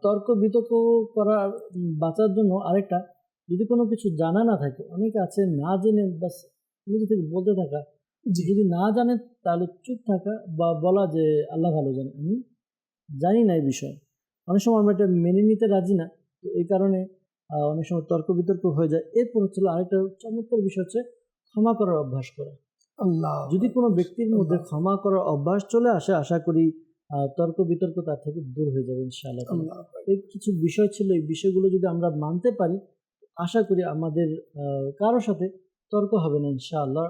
তর্ক বিতর্ক করার বাঁচার জন্য আরেকটা, যদি কোনো কিছু জানা না থাকে, অনেকে আছে না জেনে বাস নিজে থেকে বলতে থাকা। যদি না জানে তাহলে চুপ থাকা বা বলা যে আল্লাহ ভালো জানে, আমি জানি না এই বিষয়ে। অনেক সময় আমরা এটা মেনে নিতে রাজি না, তো এই কারণে অনেক সময় তর্ক বিতর্ক হয়ে যায়। এরপর হচ্ছিল আরেকটা চমৎকার বিষয় হচ্ছে ক্ষমা করার অভ্যাস করা। আল্লাহ। যদি কোনো ব্যক্তির মধ্যে ক্ষমা করার অভ্যাস চলে আসে, আশা করি তর্ক বিতর্ক তার থেকে দূর হয়ে যাবে ইনশাআল্লাহ। এই কিছু বিষয় ছিল, এই বিষয়গুলো যদি আমরা মানতে পারি আশা করি আমাদের কারোর সাথে তর্ক হবে না ইনশাআল্লাহ।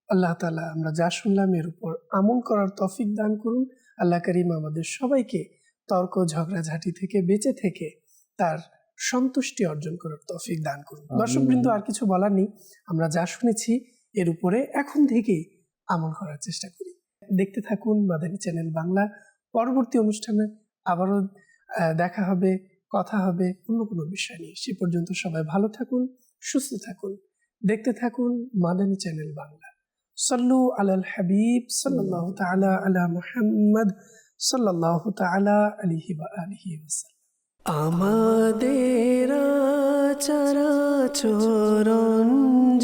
আল্লাহ তাআলা আমরা যা শুনলাম এর উপর আমল করার তৌফিক দান করুন। আল্লাহ করিম আমাদের সবাইকে তর্ক ঝগড়াঝাটি থেকে বেঁচে থেকে তার সন্তুষ্টি অর্জন করার তৌফিক দান করুন। দর্শকবৃন্দ, আর কিছু বলার নেই, আমরা যা শুনেছি এর উপরে এখন থেকেই আমল করার চেষ্টা করি। দেখতে থাকুন মাদানী চ্যানেল বাংলা। পরবর্তী অনুষ্ঠানে আবারও দেখা হবে, কথা হবে অন্য কোনো বিষয় নিয়ে। সে পর্যন্ত সবাই ভালো থাকুন, সুস্থ থাকুন, দেখতে থাকুন মাদানী চ্যানেল বাংলা। সাল্লু আলাল হাবিব সাল্লাল্লাহু তাআলা আলা মুহাম্মদ সাল্লাল্লাহু তাআলা আলাইহি ওয়া আলিহি ওয়াসাল্লাম। আমাদের চরাচরণ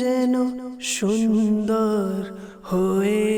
যেন সুন্দর হয়ে